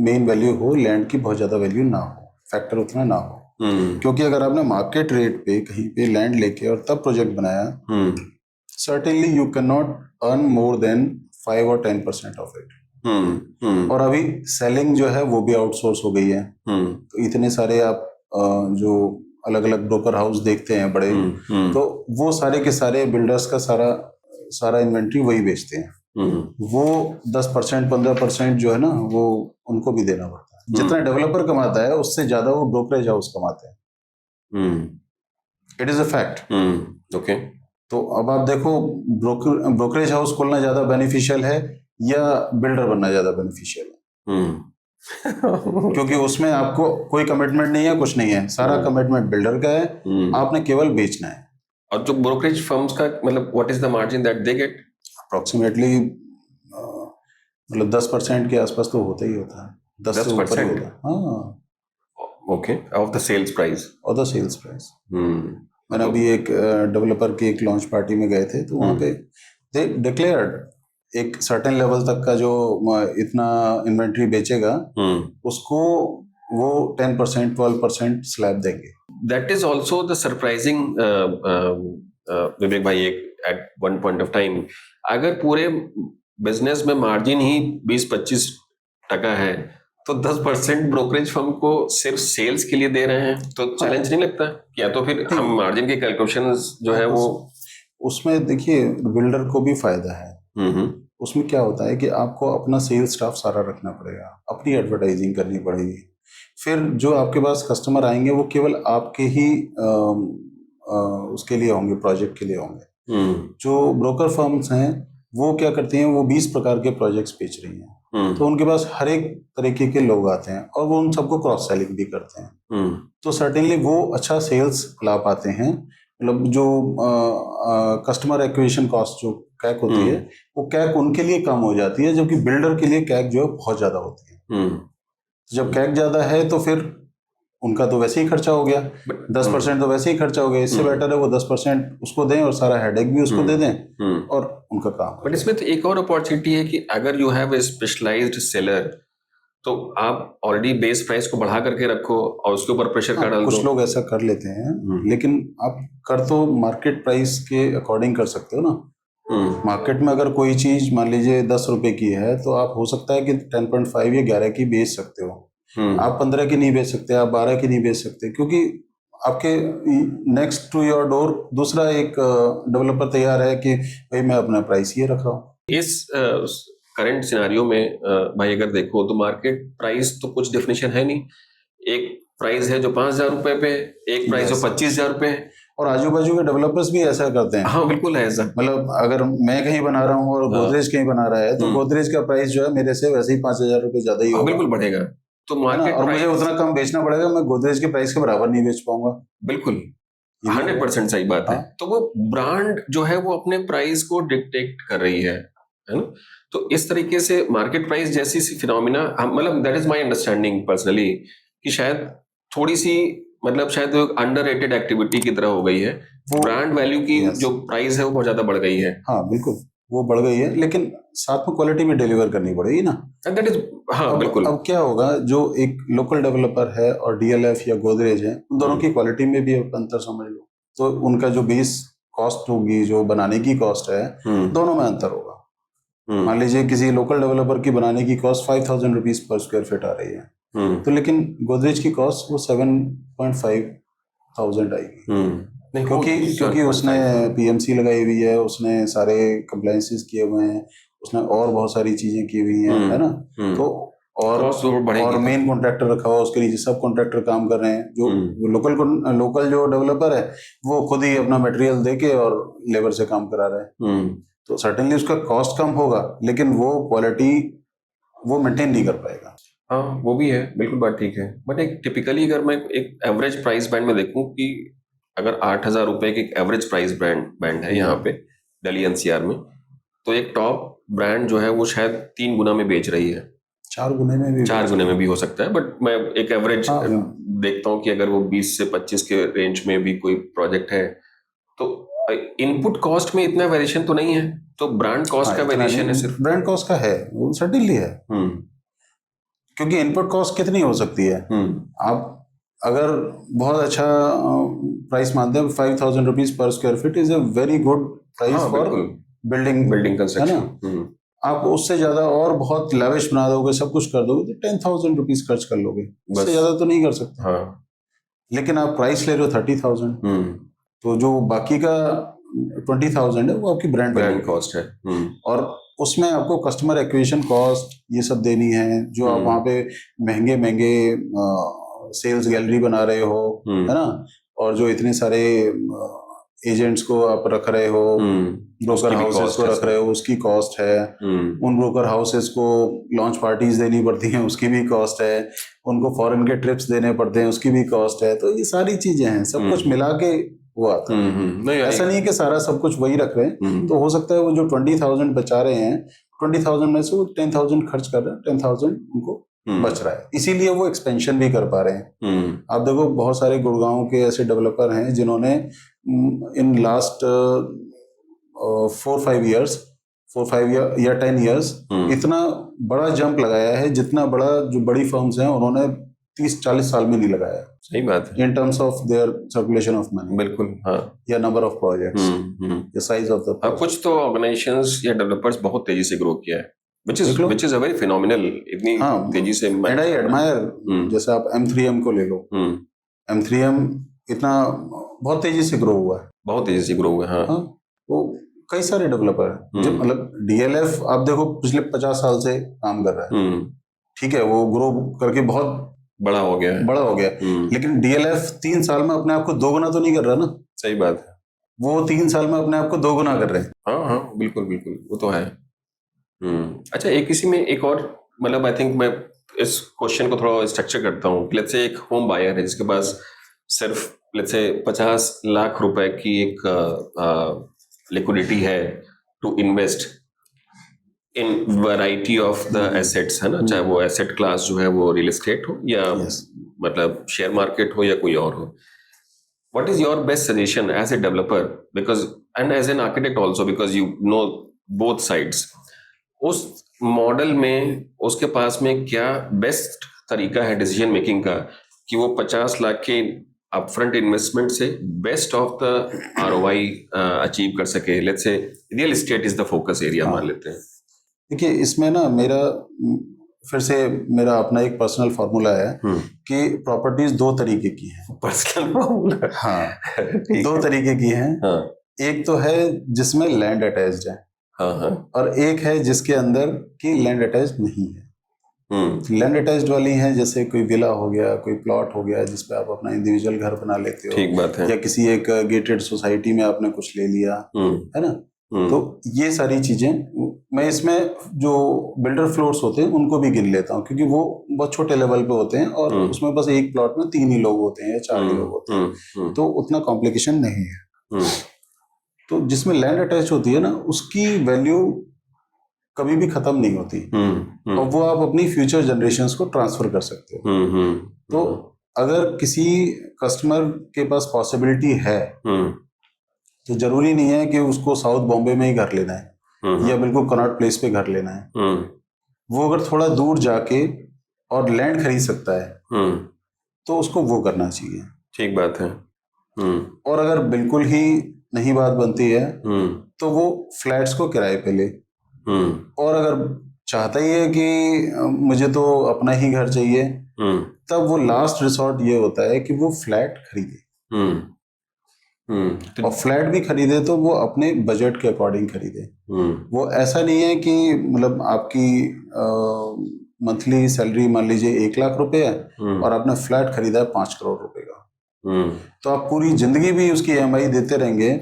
मेन वैल्यू हो, लैंड की बहुत ज्यादा वैल्यू ना हो, फैक्टर उतना ना हो। क्योंकि अगर आपने मार्केट रेट पे कहीं पे लैंड लेके और तब प्रोजेक्ट बनाया, certainly you cannot earn more than 5 or 10% of it. और अभी सेलिंग जो है वो भी आउटसोर्स हो गई है। तो इतने सारे आप जो अलग अलग ब्रोकर हाउस देखते हैं बड़े, तो वो सारे के सारे बिल्डर्स का सारा इन्वेंट्री वही बेचते हैं। वो 10% 15% जो है ना, वो उनको भी देना पड़ता है। जितना डेवलपर कमाता है उससे ज्यादा वो ब्रोकरेज हाउस कमाते हैं। It is a fact. Okay, तो अब आप देखो, ब्रोकरेज हाउस खोलना ज्यादा बेनिफिशियल है या बिल्डर बनना ज्यादा बेनिफिशियल है? क्योंकि उसमें आपको कोई कमिटमेंट नहीं है, कुछ नहीं है, सारा कमिटमेंट बिल्डर का है, आपने केवल बेचना है। और जो ब्रोकरेज फर्म्स का मतलब what is the margin that they get? Approximately मतलब 10% के आसपास तो होता ही होता है। 10%? हाँ। Okay, of the sales price? Of the sales price. मैंने अभी एक डेवलपर की एक लॉन्च पार्टी में गए थे, तो वहाँ पे दे डिक्लेयर्ड एक सर्टेन लेवल तक का जो इतना इन्वेंट्री बेचेगा उसको वो 10% 12% स्लैब देंगे। That is also the surprising, Vivek भाई, एक at one point of time अगर पूरे बिजनेस में मार्जिन ही 20-25% है, तो 10% ब्रोकरेज फर्म को सिर्फ सेल्स के लिए दे रहे हैं, तो चैलेंज नहीं लगता? या तो फिर हम मार्जिन के कैलकुलेशंस जो है वो उसमें देखिए बिल्डर को भी फायदा है, उसमें क्या होता है कि आपको अपना सेल्स स्टाफ सारा रखना पड़ेगा, अपनी एडवर्टाइजिंग करनी पड़ेगी। फिर जो आपके पास कस्टमर आएंगे वो केवल आपके ही उसके लिए होंगे, प्रोजेक्ट के लिए होंगे। जो ब्रोकर फर्म्स हैं वो क्या करती हैं, वो 20 प्रकार के प्रोजेक्ट्स बेच रही हैं, तो उनके पास हर एक तरीके के लोग आते हैं और वो उन सबको क्रॉस सेलिंग भी करते हैं। तो सर्टेनली वो अच्छा सेल्स ला पाते हैं। मतलब जो कस्टमर एक्विजिशन कॉस्ट जो कैक होती है वो कैक उनके लिए कम हो जाती है, जबकि बिल्डर के लिए कैक जो है बहुत ज्यादा होती है। जब कैक ज्यादा है तो फिर उनका तो वैसे ही खर्चा हो गया, 10% तो वैसे ही खर्चा हो गया। इससे बेटर है वो 10% उसको दें और सारा हेडेक भी उसको दे दें और उनका काम। बट इसमें तो एक और अपॉर्चुनिटी है कि अगर you have a specialised seller तो आप ऑलरेडी बेस प्राइस को बढ़ा करके रखो और उसके ऊपर प्रेशर का डाल दो। कुछ लोग ऐसा कर लेते हैं, लेकिन आप कर तो मार्केट प्राइस के अकॉर्डिंग कर सकते हो ना। मार्केट में अगर कोई चीज मान लीजिए 10 रुपए की है तो आप हो सकता है कि 10.5 या 11 की बेच सकते हो। आप 15 की नहीं बेच सकते, आप 12 की नहीं बेच सकते, क्योंकि आपके नेक्स्ट टू योर डोर दूसरा एक डेवलपर तैयार है कि भाई मैं अपना प्राइस ये रख रहा हूँ। इस करंट सिनारियो में भाई अगर देखो तो मार्केट प्राइस तो कुछ डेफिनेशन है नहीं। एक प्राइस है जो 5,000 रुपए पे, एक प्राइस जो 25,000 रुपए है, और आजू बाजू के डेवलपर्स भी ऐसा करते हैं। हाँ बिल्कुल है ऐसा। मतलब अगर मैं कहीं बना रहा हूँ और गोदरेज कहीं बना रहा है तो गोदरेज का प्राइस जो है मेरे से वैसे ही 5,000 रुपए ज्यादा ही होगा, बिल्कुल बढ़ेगा। तो मार्केट और मुझे उतना कम बेचना पड़ेगा, मैं गोदरेज के प्राइस के बराबर नहीं बेच पाऊंगा। बिल्कुल 100% सही बात है। तो वो ब्रांड जो है वो अपने प्राइस को डिक्टेट कर रही है ना। तो इस तरीके से मार्केट प्राइस जैसी सी फिनोमिना, मतलब that is my understanding personally, कि शायद थोड़ी सी मतलब शायद वो अंडररेटेड एक्टिविटी की तरह हो गई है। ब्रांड वैल्यू की जो प्राइस है वो बहुत ज्यादा बढ़ गई है। हाँ बिल्कुल वो बढ़ गई है, लेकिन साथ में क्वालिटी भी डिलीवर करनी पड़ेगी ना। दैट इज हाँ बिल्कुल। अब क्या होगा, जो एक लोकल डेवलपर है और डीएलएफ या गोदरेज है, उन दोनों की क्वालिटी में भी अंतर समझ लो, तो उनका जो बेस कॉस्ट होगी, जो बनाने की कॉस्ट है, दोनों में अंतर होगा। मान लीजिए किसी लोकल डेवलपर की बनाने की cost 5,000 rupees per square feet आ रही है, तो लेकिन गोदरेज की कॉस्ट वो 7,500 आएगी, क्योंकि उसने पीएमसी लगाई हुई है, उसने सारे कंप्लायंसेस किए हुए हैं, उसने और बहुत सारी चीजें की हुई हैं, है ना। तो और मेन कॉन्ट्रैक्टर रखा हुआ, उसके नीचे सब कॉन्ट्रैक्टर काम कर रहे हैं। जो लोकल जो डेवलपर है वो खुद ही अपना मटेरियल देके और लेबर से काम करा रहा है, तो सर्टेनली उसका कॉस्ट कम होगा, लेकिन वो क्वालिटी वो मेंटेन नहीं कर पाएगा। हाँ वो भी है, बिल्कुल बात ठीक है। बट एक टिपिकली अगर मैं एक एवरेज प्राइस बैंड में देखूं कि अगर 8,000 रुपए की एक एवरेज प्राइस बैंड है यहाँ पे दिल्ली एनसीआर में, तो एक टॉप ब्रांड जो है वो शायद 3 गुना में बेच रही है, 4 गुने में भी हो सकता है। बट मैं एक एवरेज देखता हूँ कि अगर वो 20 से 25 के रेंज में भी कोई प्रोजेक्ट है तो इनपुट कॉस्ट में इतना वेरिएशन तो नहीं है, तो ब्रांड कॉस्ट का वेरिएशन है, सिर्फ ब्रांड कॉस्ट का है, वो सर्टेनली है। क्योंकि इनपुट कॉस्ट कितनी हो सकती है, आप अगर बहुत अच्छा प्राइस मानते हैं, 5,000 rupees per square feet is a very good price for building construction. आप उससे ज्यादा और बहुत लैविश बना दोगे, सब कुछ कर दोगे, तो 10,000 रुपीज खर्च कर लोगे, उससे ज्यादा तो नहीं कर सकते। लेकिन आप प्राइस ले रहे हो 30,000, तो जो बाकी का 20,000 है वो आपकी ब्रांड कॉस्ट है, और उसमें आपको कस्टमर एक्विजिशन कॉस्ट ये सब देनी है, जो आप वहाँ पे महंगे सेल्स गैलरी बना रहे हो, है ना, और जो इतने सारे एजेंट्स को आप रख रहे हो, ब्रोकर हाउसेस को रख रहे हो, उसकी कॉस्ट है। उन ब्रोकर हाउसेस को लॉन्च पार्टीज देनी पड़ती हैं, उसकी भी कॉस्ट है। उनको फॉरेन के ट्रिप्स देने पड़ते हैं, उसकी भी कॉस्ट है। तो ये सारी चीजें हैं, सब कुछ मिला के वो आता है। ऐसा नहीं है कि सारा सब कुछ वही रख रहे हैं। तो हो सकता है वो जो 20,000 बचा रहे हैं, 20,000 में से वो 10,000 खर्च कर रहे हैं, 10,000 उनको बच रहा है, इसीलिए वो एक्सपेंशन भी कर पा रहे हैं। आप देखो बहुत सारे गुड़गांव के ऐसे डेवलपर हैं जिन्होंने इन लास्ट 4-5 या 10 ईयर्स इतना बड़ा जंप लगाया है, जितना बड़ा जो बड़ी फर्म्स हैं उन्होंने 30-40 साल में नहीं लगाया। सही बात है। इन terms of their circulation of money, बिल्कुल, हाँ, या नंबर ऑफ प्रोजेक्ट्स, या साइज ऑफ द प्रोजेक्ट। कुछ तो ऑर्गेनाइजेशंस या डेवलपर्स बहुत तेजी से ग्रो किया है, which is a very phenomenal, इतनी तेजी से। And I admire, जैसे आप M3M को ले लो, M3M इतना बहुत तेजी से ग्रो हुआ है, बहुत तेजी से ग्रो हुआ है। हाँ, वो कई सारे डेवलपर हैं, जो मतलब डीएलएफ आप देखो पिछले 50 साल से काम कर रहा है, ठीक है, वो ग्रो करके बहुत बड़ा हो गया है, बड़ा हो गया, लेकिन डीएलएफ 3 साल में अपने आप को 2 गुना तो नहीं कर रहा ना। सही बात है, वो 3 साल में अपने आप को 2 गुना कर रहे हैं। हाँ हाँ बिल्कुल बिल्कुल, वो तो है। अच्छा, एक इसी में एक और, मतलब आई थिंक मैं इस क्वेश्चन को थोड़ा स्ट्रक्चर करता हूँ। लेट्स से एक होम बायर है जिसके पास सिर्फ लेट्स से 50 लाख रुपए की एक लिक्विडिटी है to invest in variety of the assets, है ना, चाहे वो एसेट क्लास जो है वो रियल एस्टेट हो या मतलब शेयर मार्केट हो या कोई और हो। What is your best suggestion as a developer, because and as an architect also, because you know both sides? उस मॉडल में उसके पास में क्या बेस्ट तरीका है डिसीजन मेकिंग का कि वो 50 लाख के अपफ्रंट इन्वेस्टमेंट से best of the ROI achieve कर सके? Let's say real estate is the focus area मान लेते हैं। देखिए, इसमें ना फिर से मेरा अपना एक पर्सनल फार्मूला है कि प्रॉपर्टीज 2 तरीके की हैं। Personal formula? हाँ, 2 तरीके की हैं। हाँ। एक तो है जिसमें लैंड अटैच्ड है, हाँ हाँ, और एक है जिसके अंदर की लैंड अटैच्ड नहीं है। लैंड अटैच्ड वाली हैं जैसे कोई विला हो गया, कोई प्लॉट हो गया जिसपे आप अपना इंडिविजुअल घर बना लेते हो, ठीक बात है, या किसी एक गेटेड सोसाइटी में आपने कुछ ले लिया, है ना। तो ये सारी चीजें मैं इसमें जो बिल्डर फ्लोर्स होते हैं उनको भी गिन लेता हूँ, क्योंकि वो बहुत छोटे लेवल पे होते हैं और उसमें बस एक प्लॉट में 3 ही लोग होते हैं या 4 ही लोग होते हैं, तो उतना कॉम्प्लिकेशन नहीं है। तो जिसमें लैंड अटैच होती है ना, उसकी वैल्यू कभी भी खत्म नहीं होती, और वो आप अपनी फ्यूचर जनरेशंस को ट्रांसफर कर सकते हो। तो अगर किसी कस्टमर के पास पॉसिबिलिटी है तो जरूरी नहीं है कि उसको साउथ बॉम्बे में ही घर लेना है या बिल्कुल कनॉट प्लेस पे घर लेना है। वो अगर थोड़ा दूर जाके और लैंड खरीद सकता है तो उसको वो करना चाहिए। ठीक बात है। और अगर बिल्कुल ही नहीं बात बनती है तो वो फ्लैट्स को किराए पे ले, और अगर चाहता ही है कि मुझे तो अपना ही घर चाहिए, तब वो लास्ट रिसोर्ट ये होता है कि वो फ्लैट खरीदे। और फ्लैट भी खरीदे तो वो अपने बजट के अकॉर्डिंग खरीदे। वो ऐसा नहीं है कि मतलब आपकी मंथली सैलरी मान लीजिए 1 लाख रुपए है और आपने फ्लैट खरीदा है 5 करोड़ रुपए का, तो आप पूरी जिंदगी भी उसकी ईएमआई देते रहेंगे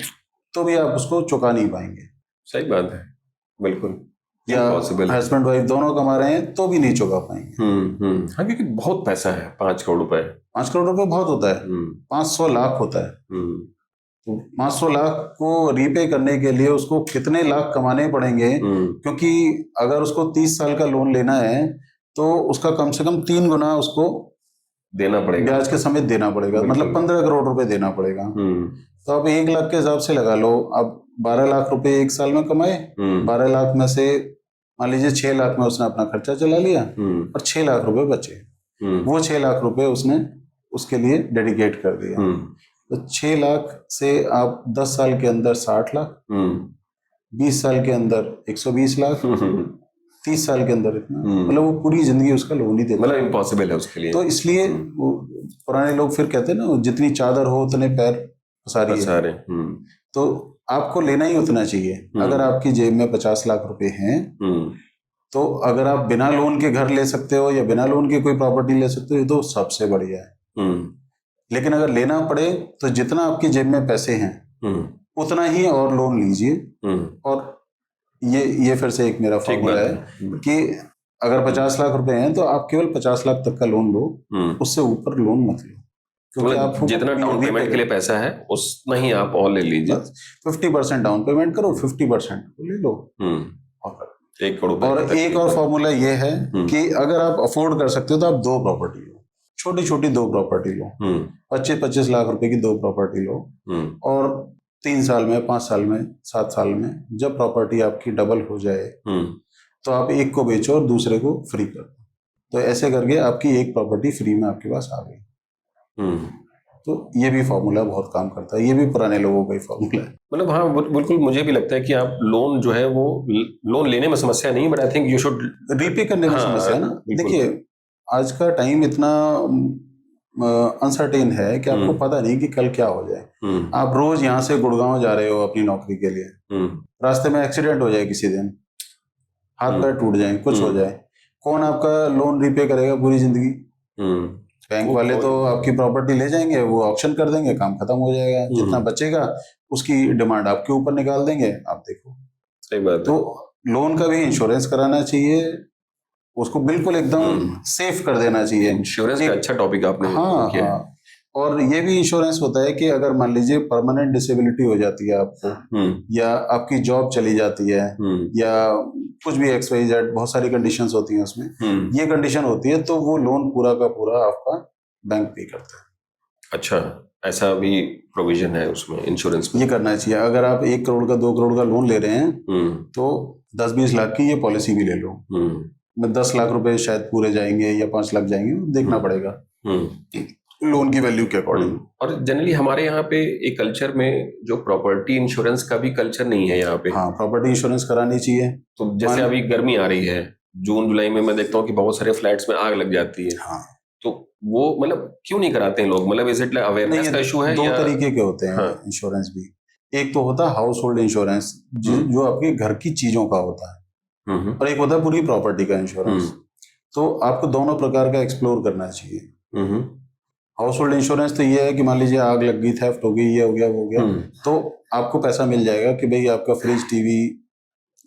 तो भी आप उसको चुका नहीं पाएंगे। सही बात है, बिल्कुल। या हस्बैंड वाइफ दोनों कमा रहे हैं तो भी नहीं चुका पाएंगे। हाँ, क्योंकि बहुत पैसा है 5 करोड़ रुपए। 5 करोड़ रुपए बहुत होता है, 500 लाख होता है। 500 लाख को रीपे करने के लिए उसको कितने लाख कमाने पड़ेंगे, क्योंकि अगर उसको 30 साल का लोन लेना है तो उसका कम से कम 3 गुना उसको देना पड़ेगा, ब्याज के समेत देना पड़ेगा, मतलब 15 करोड़ रुपए देना पड़ेगा। तो आप 1 लाख के हिसाब से लगा लो, आप 12 लाख रुपए 1 साल में कमाए, 12 लाख में से मान लीजिए 6 लाख में उसने अपना खर्चा चला लिया और 6 लाख रुपए बचे। वो 6 लाख रुपए उसने उसके लिए डेडिकेट कर दिया। तो 6 लाख से आप 10 साल के अंदर 60 लाख, 20 साल के अंदर 120 लाख, 30 साल के अंदर इतना, मतलब वो पूरी जिंदगी उसका लोन ही देता, मतलब इम्पॉसिबल है उसके लिए। तो इसलिए पुराने लोग फिर कहते हैं ना, जितनी चादर हो उतने पैर पसारी है। तो आपको लेना ही उतना चाहिए। अगर आपकी जेब में 50 लाख रुपए हैं तो अगर आप बिना लोन के घर ले सकते हो या बिना लोन के कोई प्रॉपर्टी ले सकते हो, ये तो सबसे बढ़िया है। लेकिन अगर लेना पड़े तो जितना आपकी जेब में पैसे हैं उतना ही और लोन लीजिए। और ये फिर से एक मेरा फॉर्मूला है कि अगर 50 लाख रुपए हैं तो आप केवल 50 लाख तक का लोन लो, उससे ऊपर लोन मत लो, क्योंकि आप जितना डाउन पेमेंट के लिए पैसा है उतना ही आप और ले लीजिए। 50% डाउन पेमेंट करो, 50% ले लो और 1 करोड़। और एक और फॉर्मूला ये है कि अगर आप अफोर्ड कर सकते हो तो आप 2 प्रॉपर्टी लो, छोटी छोटी 2 प्रॉपर्टी लो, 25-25 लाख रुपए की 2 प्रॉपर्टी लो, और 3 साल में, 5 साल में, 7 साल में जब प्रॉपर्टी आपकी डबल हो जाए तो आप एक को बेचो और दूसरे को फ्री कर दो। तो ऐसे करके आपकी एक प्रॉपर्टी फ्री में आपके पास आ गई। तो ये भी फॉर्मूला बहुत काम करता है, ये भी पुराने लोगों का ही फॉर्मूला है। मतलब हाँ, बिल्कुल मुझे भी लगता है कि आप लोन जो है वो लोन लेने में समस्या नहीं, but I think you should repay करने में समस्या है ना। देखिए आज का टाइम इतना अनसर्टेन है कि आपको पता नहीं कि कल क्या हो जाए। आप रोज यहाँ से गुड़गांव जा रहे हो अपनी नौकरी के लिए, रास्ते में एक्सीडेंट हो जाए, किसी दिन हाथ पैर टूट जाए, कुछ हो जाए, कौन आपका लोन रिपे करेगा पूरी जिंदगी? बैंक वाले तो आपकी प्रॉपर्टी ले जाएंगे, वो ऑक्शन कर देंगे, काम खत्म हो जाएगा, जितना बचेगा उसकी डिमांड आपके ऊपर निकाल देंगे, आप देखो। सही बात है। तो लोन का भी इंश्योरेंस कराना चाहिए, उसको बिल्कुल एकदम सेफ कर देना चाहिए। इंश्योरेंस का अच्छा टॉपिक आपने किया है। और ये भी इंश्योरेंस होता है कि अगर मान लीजिए परमानेंट डिसेबिलिटी हो जाती है आपको, या आपकी जॉब चली जाती है, या कुछ भी XYZ, बहुत सारी कंडीशंस होती हैं उसमें, ये कंडीशन होती है, तो वो लोन पूरा का पूरा आपका बैंक पे करता है। अच्छा, ऐसा भी प्रोविजन है उसमें इंश्योरेंस में? ये करना चाहिए। अगर आप 1 करोड़ का 2 करोड़ का लोन ले रहे हैं तो 10-20 लाख की ये पॉलिसी भी ले लो। 10 लाख रुपए शायद पूरे जाएंगे या 5 लाख जाएंगे, देखना पड़ेगा लोन की वैल्यू के अकॉर्डिंग। और जनरली हमारे यहाँ पे एक कल्चर में जो प्रॉपर्टी इंश्योरेंस का भी कल्चर नहीं है यहाँ पे। हाँ, प्रॉपर्टी इंश्योरेंस करानी चाहिए। तो जैसे अभी गर्मी आ रही है, जून जुलाई में मैं देखता हूँ कि बहुत सारे फ्लैट्स में आग लग जाती है। हाँ, तो वो मतलब क्यों नहीं कराते हैं लोग? मतलब इज इट अवेयरनेस का इशू है? 2 तरीके के होते हैं इंश्योरेंस भी। एक तो होता है हाउस होल्ड इंश्योरेंस, जो आपके घर की चीजों का होता है, और एक होता है पूरी प्रॉपर्टी का इंश्योरेंस। तो आपको दोनों प्रकार का एक्सप्लोर करना चाहिए। हाउस होल्ड इंश्योरेंस तो ये है कि मान लीजिए आग लग गई, थेफ्ट हो गई, ये हो गया, वो हो गया, तो आपको पैसा मिल जाएगा कि भाई आपका फ्रिज, टीवी,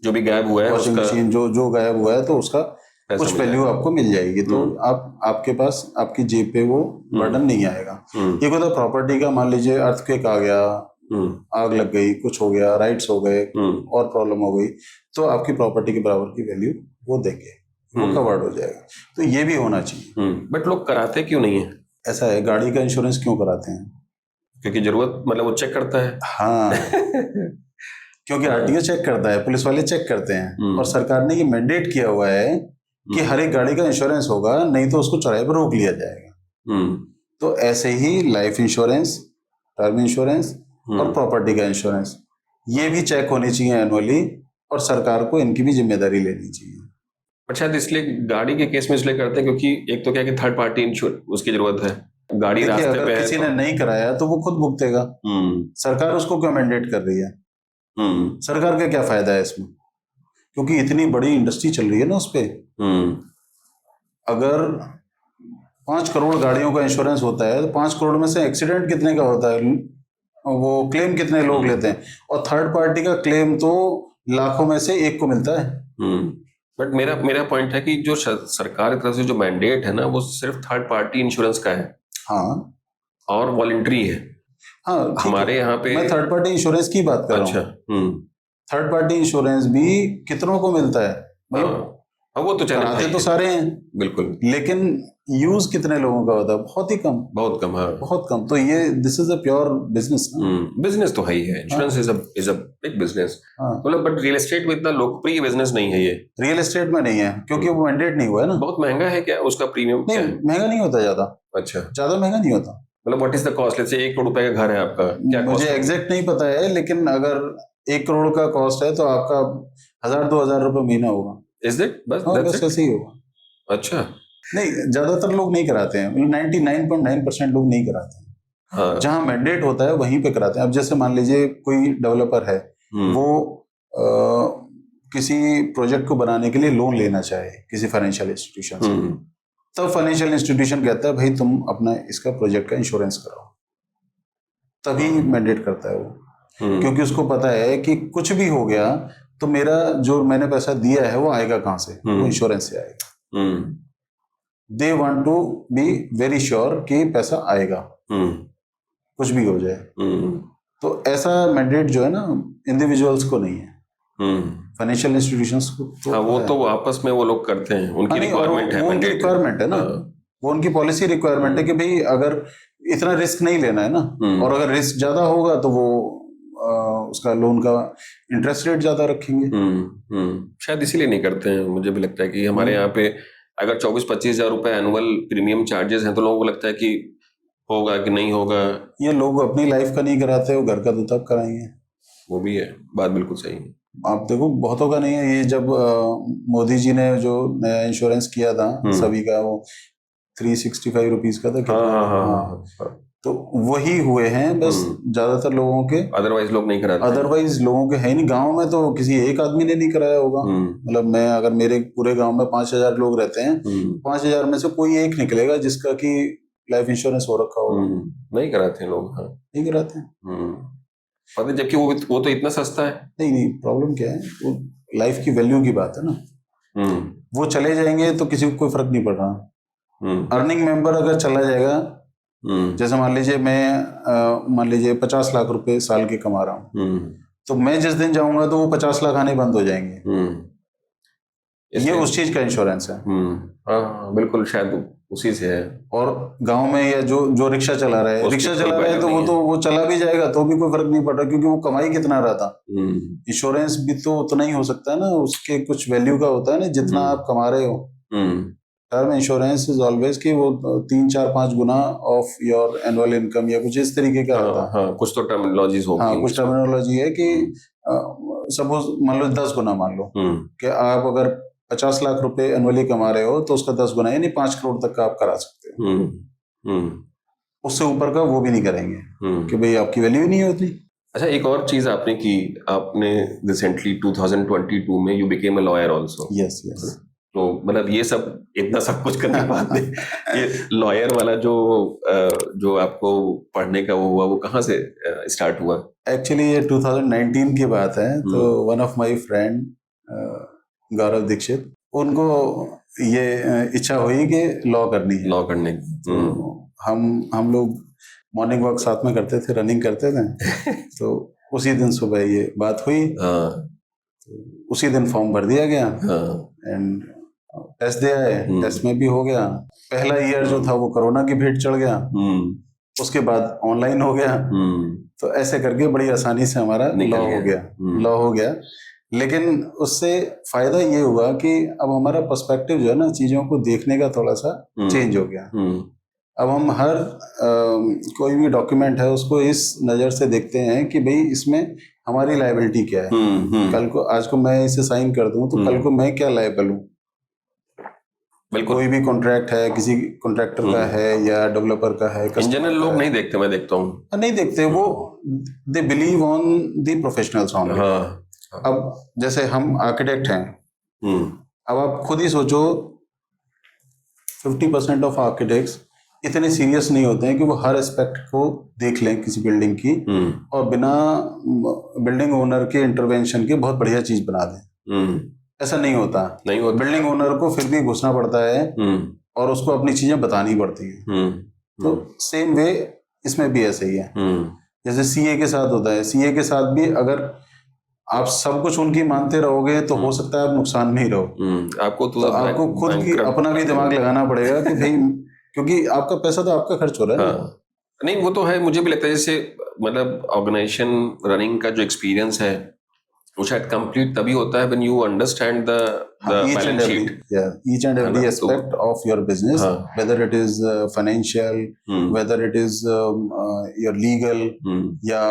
जो भी गायब हुआ है, वॉशिंग मशीन, जो गायब हुआ है, तो उसका कुछ वैल्यू आपको मिल जाएगी। तो आपके पास, आपकी जेब पे वो बर्डन नहीं आएगा। एक होता है प्रॉपर्टी का, मान लीजिए अर्थक्वेक आ गया, आग लग गई, कुछ हो गया, राइट्स हो गए, और प्रॉब्लम हो गई, तो आपकी प्रॉपर्टी के बराबर की वैल्यू वो देंगे, वो कवर्ड हो जाएगा। तो ये भी होना चाहिए। बट लोग कराते क्यों नहीं है? ऐसा है, गाड़ी का इंश्योरेंस क्यों कराते हैं? क्योंकि जरूरत, मतलब वो चेक करता है। हाँ क्योंकि RTO चेक करता है, पुलिस वाले चेक करते हैं, और सरकार ने ये मैंडेट किया हुआ है कि हर एक गाड़ी का इंश्योरेंस होगा, नहीं तो उसको चौराहे पर रोक लिया जाएगा। तो ऐसे ही लाइफ इंश्योरेंस, टर्म इंश्योरेंस और प्रॉपर्टी का इंश्योरेंस, ये भी चेक होनी चाहिए एनुअली, और सरकार को इनकी भी जिम्मेदारी लेनी चाहिए। पर शायद इसलिए गाड़ी के केस में इसलिए करते हैं क्योंकि एक तो क्या कि थर्ड पार्टी इंश्योरेंस उसकी जरूरत है, गाड़ी रास्ते अगर पे किसी ने नहीं कराया तो वो खुद भुगतेगा। सरकार उसको क्यों मैंडेट कर रही है? सरकार का क्या फायदा है इसमें? क्योंकि इतनी बड़ी इंडस्ट्री चल रही है ना उस पे। अगर 5 करोड़ गाड़ियों का इंश्योरेंस होता है, तो 5 करोड़ में से एक्सीडेंट कितने का होता है, वो क्लेम कितने लोग लेते हैं, और थर्ड पार्टी का क्लेम तो लाखों में से 1 को मिलता है। बट मेरा पॉइंट है कि जो सरकार की तरफ से जो मैंडेट है ना, वो सिर्फ थर्ड पार्टी इंश्योरेंस का है। हाँ, और वॉलंटरी है। हाँ, हमारे यहाँ पे मैं थर्ड पार्टी इंश्योरेंस की बात कर रहा हूँ। थर्ड पार्टी इंश्योरेंस भी कितनों को मिलता है, मतलब वो तो कराते तो सारे हैं, बिल्कुल, लेकिन यूज कितने लोगों का होता है? बहुत ही कम, बहुत कम। हाँ, बहुत कम। तो ये this is a pure business. Business तो है ही है, insurance is a big business. मतलब बट रियल एस्टेट में इतना लोकप्रिय बिजनेस नहीं है ये। रियल एस्टेट में नहीं है क्योंकि वो मैंडेट नहीं हुआ है ना। बहुत महंगा है क्या उसका प्रीमियम? नहीं, महंगा नहीं होता ज्यादा। अच्छा, ज्यादा महंगा नहीं होता। मतलब what is the cost? Let's say 1 crore रुपए का घर है आपका, क्या मुझे एग्जैक्ट नहीं पता है, लेकिन अगर 1 करोड़ का कॉस्ट है तो आपका 1000-2000 रुपए महीना होगा। Is it? बस ऐसे ही होगा। अच्छा, नहीं, ज्यादातर लोग नहीं कराते हैं, 99.9% लोग नहीं कराते हैं। हाँ। जहां मैंडेट होता है वहीं पे कराते हैं। अब जैसे मान लीजिए कोई डेवलपर है, वो किसी प्रोजेक्ट को बनाने के लिए लोन लेना चाहे किसी फाइनेंशियल इंस्टीट्यूशन से, तब फाइनेंशियल इंस्टीट्यूशन कहता है भाई तुम अपना इसका प्रोजेक्ट का इंश्योरेंस कराओ, तभी मैंडेट करता है वो। क्योंकि उसको पता है कि कुछ भी हो गया तो मेरा जो मैंने पैसा दिया है वो आएगा कहां से? वो इंश्योरेंस से आएगा। They want to be very sure कि पैसा आएगा, कुछ भी हो जाए। तो ऐसा मैंडेट जो है ना, इंडिविजुअल्स को नहीं है, फाइनेंशियल इंस्टीट्यूशंस को तो हाँ, वो तो आपस में वो लोग करते हैं, उनकी रिक्वायरमेंट है, उनकी रिक्वायरमेंट है ना, वो उनकी पॉलिसी रिक्वायरमेंट है कि भाई अगर इतना रिस्क नहीं लेना है ना, और अगर रिस्क ज्यादा होगा तो वो उसका लोन का इंटरेस्ट रेट ज्यादा रखेंगे। शायद इसीलिए नहीं करते हैं। मुझे भी लगता है कि हमारे यहाँ पे अगर 24-25 हजार रुपए एनुअल प्रीमियम चार्जेस हैं तो लोगों को लगता है कि होगा कि नहीं होगा। ये लोग अपनी लाइफ का नहीं कराते, वो घर का तो तब कराएंगे। वो भी है, बात बिल्कुल सही है। आप देखो बहुतों का नहीं है। ये जब मोदी जी ने जो नया इंश्योरेंस किया था सभी का, वो ₹365 का था क्या? हाँ। तो वही हुए हैं बस ज्यादातर लोगों के, अदरवाइज लोग नहीं कराते। अदरवाइज लोगों के है ही नहीं। गांव में तो किसी एक आदमी ने नहीं कराया होगा। मतलब मैं अगर मेरे पूरे गांव में 5,000 लोग रहते हैं, 5,000 में से कोई एक निकलेगा जिसका कि लाइफ इंश्योरेंस हो रखा होगा। नहीं कराते लोग। हाँ, नहीं कराते हैं। पता है, जबकि वो तो इतना सस्ता है। नहीं, प्रॉब्लम क्या है, वो लाइफ की वैल्यू की बात है ना। वो चले जाएंगे तो किसी को कोई फर्क नहीं पड़ रहा। अर्निंग मेंबर अगर चला जाएगा, जैसे मान लीजिए 50 लाख रुपए साल के कमा रहा हूँ, तो मैं जिस दिन जाऊंगा तो वो 50 लाख आने बंद हो जाएंगे। ये उस चीज का इंश्योरेंस है। हाँ, बिल्कुल, शायद उसी से है। और गांव में या जो रिक्शा चला रहा है तो वो चला भी जाएगा तो भी कोई फर्क नहीं पड़ रहा, क्योंकि वो कमाई कितना रहा था। इंश्योरेंस भी तो उतना ही हो सकता है ना, उसके कुछ वैल्यू का होता है ना, जितना आप कमा रहे हो। टर्म इंश्योरेंस इज ऑलवेज कि वो 3, 4, 5 गुना ऑफ योर एनुअल इनकम या कुछ इस तरीके का रहता है। हाँ, कुछ तो टर्मिनोलॉजीज होगी। हाँ, कुछ टर्मिनोलॉजी है कि सपोज मान लो 10 गुना मान लो कि आप अगर 50 लाख रुपए एनुअली कमा रहे हो तो उसका 10 गुना यानी 5 करोड़ तक का आप करा सकते हो। उससे ऊपर का वो भी नहीं करेंगे कि भाई आपकी वैल्यू ही नहीं होती। अच्छा, एक और चीज आपने की, आपने रिसेंटली 2022 में you became a lawyer also. Yes. तो मतलब ये सब इतना सब कुछ करने के बाद ये लॉयर वाला जो आपको पढ़ने का वो हुआ, वो कहाँ से स्टार्ट हुआ? एक्चुअली ये 2019 की बात है। तो वन ऑफ माय फ्रेंड गौरव दीक्षित, उनको ये इच्छा हुई कि लॉ करनी है। लॉ करने तो हम लोग मॉर्निंग वॉक साथ में करते थे, रनिंग करते थे। तो उसी दिन सुबह ये बात हुई। तो उसी दिन फॉर्म भर दिया गया एंड टेस्ट दिया है। टेस्ट में भी हो गया। पहला ईयर जो था वो कोरोना की भेंट चढ़ गया। उसके बाद ऑनलाइन हो गया। तो ऐसे करके बड़ी आसानी से हमारा लॉ हो गया। लेकिन उससे फायदा ये हुआ कि अब हमारा पर्सपेक्टिव जो है ना, चीजों को देखने का थोड़ा सा चेंज हो गया। अब हम हर कोई भी डॉक्यूमेंट है उसको इस नजर से देखते हैं कि भाई इसमें हमारी लायबिलिटी क्या है। कल को आज को मैं इसे साइन कर दूं तो कल को मैं क्या लायबल हूँ। कोई भी कॉन्ट्रैक्ट है, किसी कॉन्ट्रैक्टर का है या डेवलपर का है। इन जनरल लोग नहीं देखते, मैं देखता हूँ नहीं देखते। वो they believe on the professionals only. अब जैसे हम आर्किटेक्ट हैं, अब आप खुद ही सोचो 50% ऑफ आर्किटेक्ट्स इतने सीरियस नहीं होते हैं कि वो हर एस्पेक्ट को देख लें किसी बिल्डिंग की और बिना बिल्डिंग ओनर के इंटरवेंशन के बहुत बढ़िया चीज बना दें। ऐसा नहीं होता। बिल्डिंग ओनर को फिर भी घुसना पड़ता है और उसको अपनी चीजें बतानी पड़ती हैं। तो सेम वे इसमें भी ऐसे ही है। जैसे सीए के साथ होता है। सीए के साथ भी अगर आप सब कुछ उनकी मानते रहोगे तो हो सकता है आप नुकसान में ही रहो। आपको खुद की अपना भी दिमाग लगाना पड़ेगा कि भाई, क्योंकि आपका पैसा तो आपका खर्च हो रहा है। नहीं, वो तो है। मुझे भी लगता है जैसे मतलब ऑर्गेनाइजेशन रनिंग का जो एक्सपीरियंस है वो शायद कंप्लीट तभी होता है when you understand the balance sheet. Each and every aspect of your business, whether it is financial, whether it is your legal या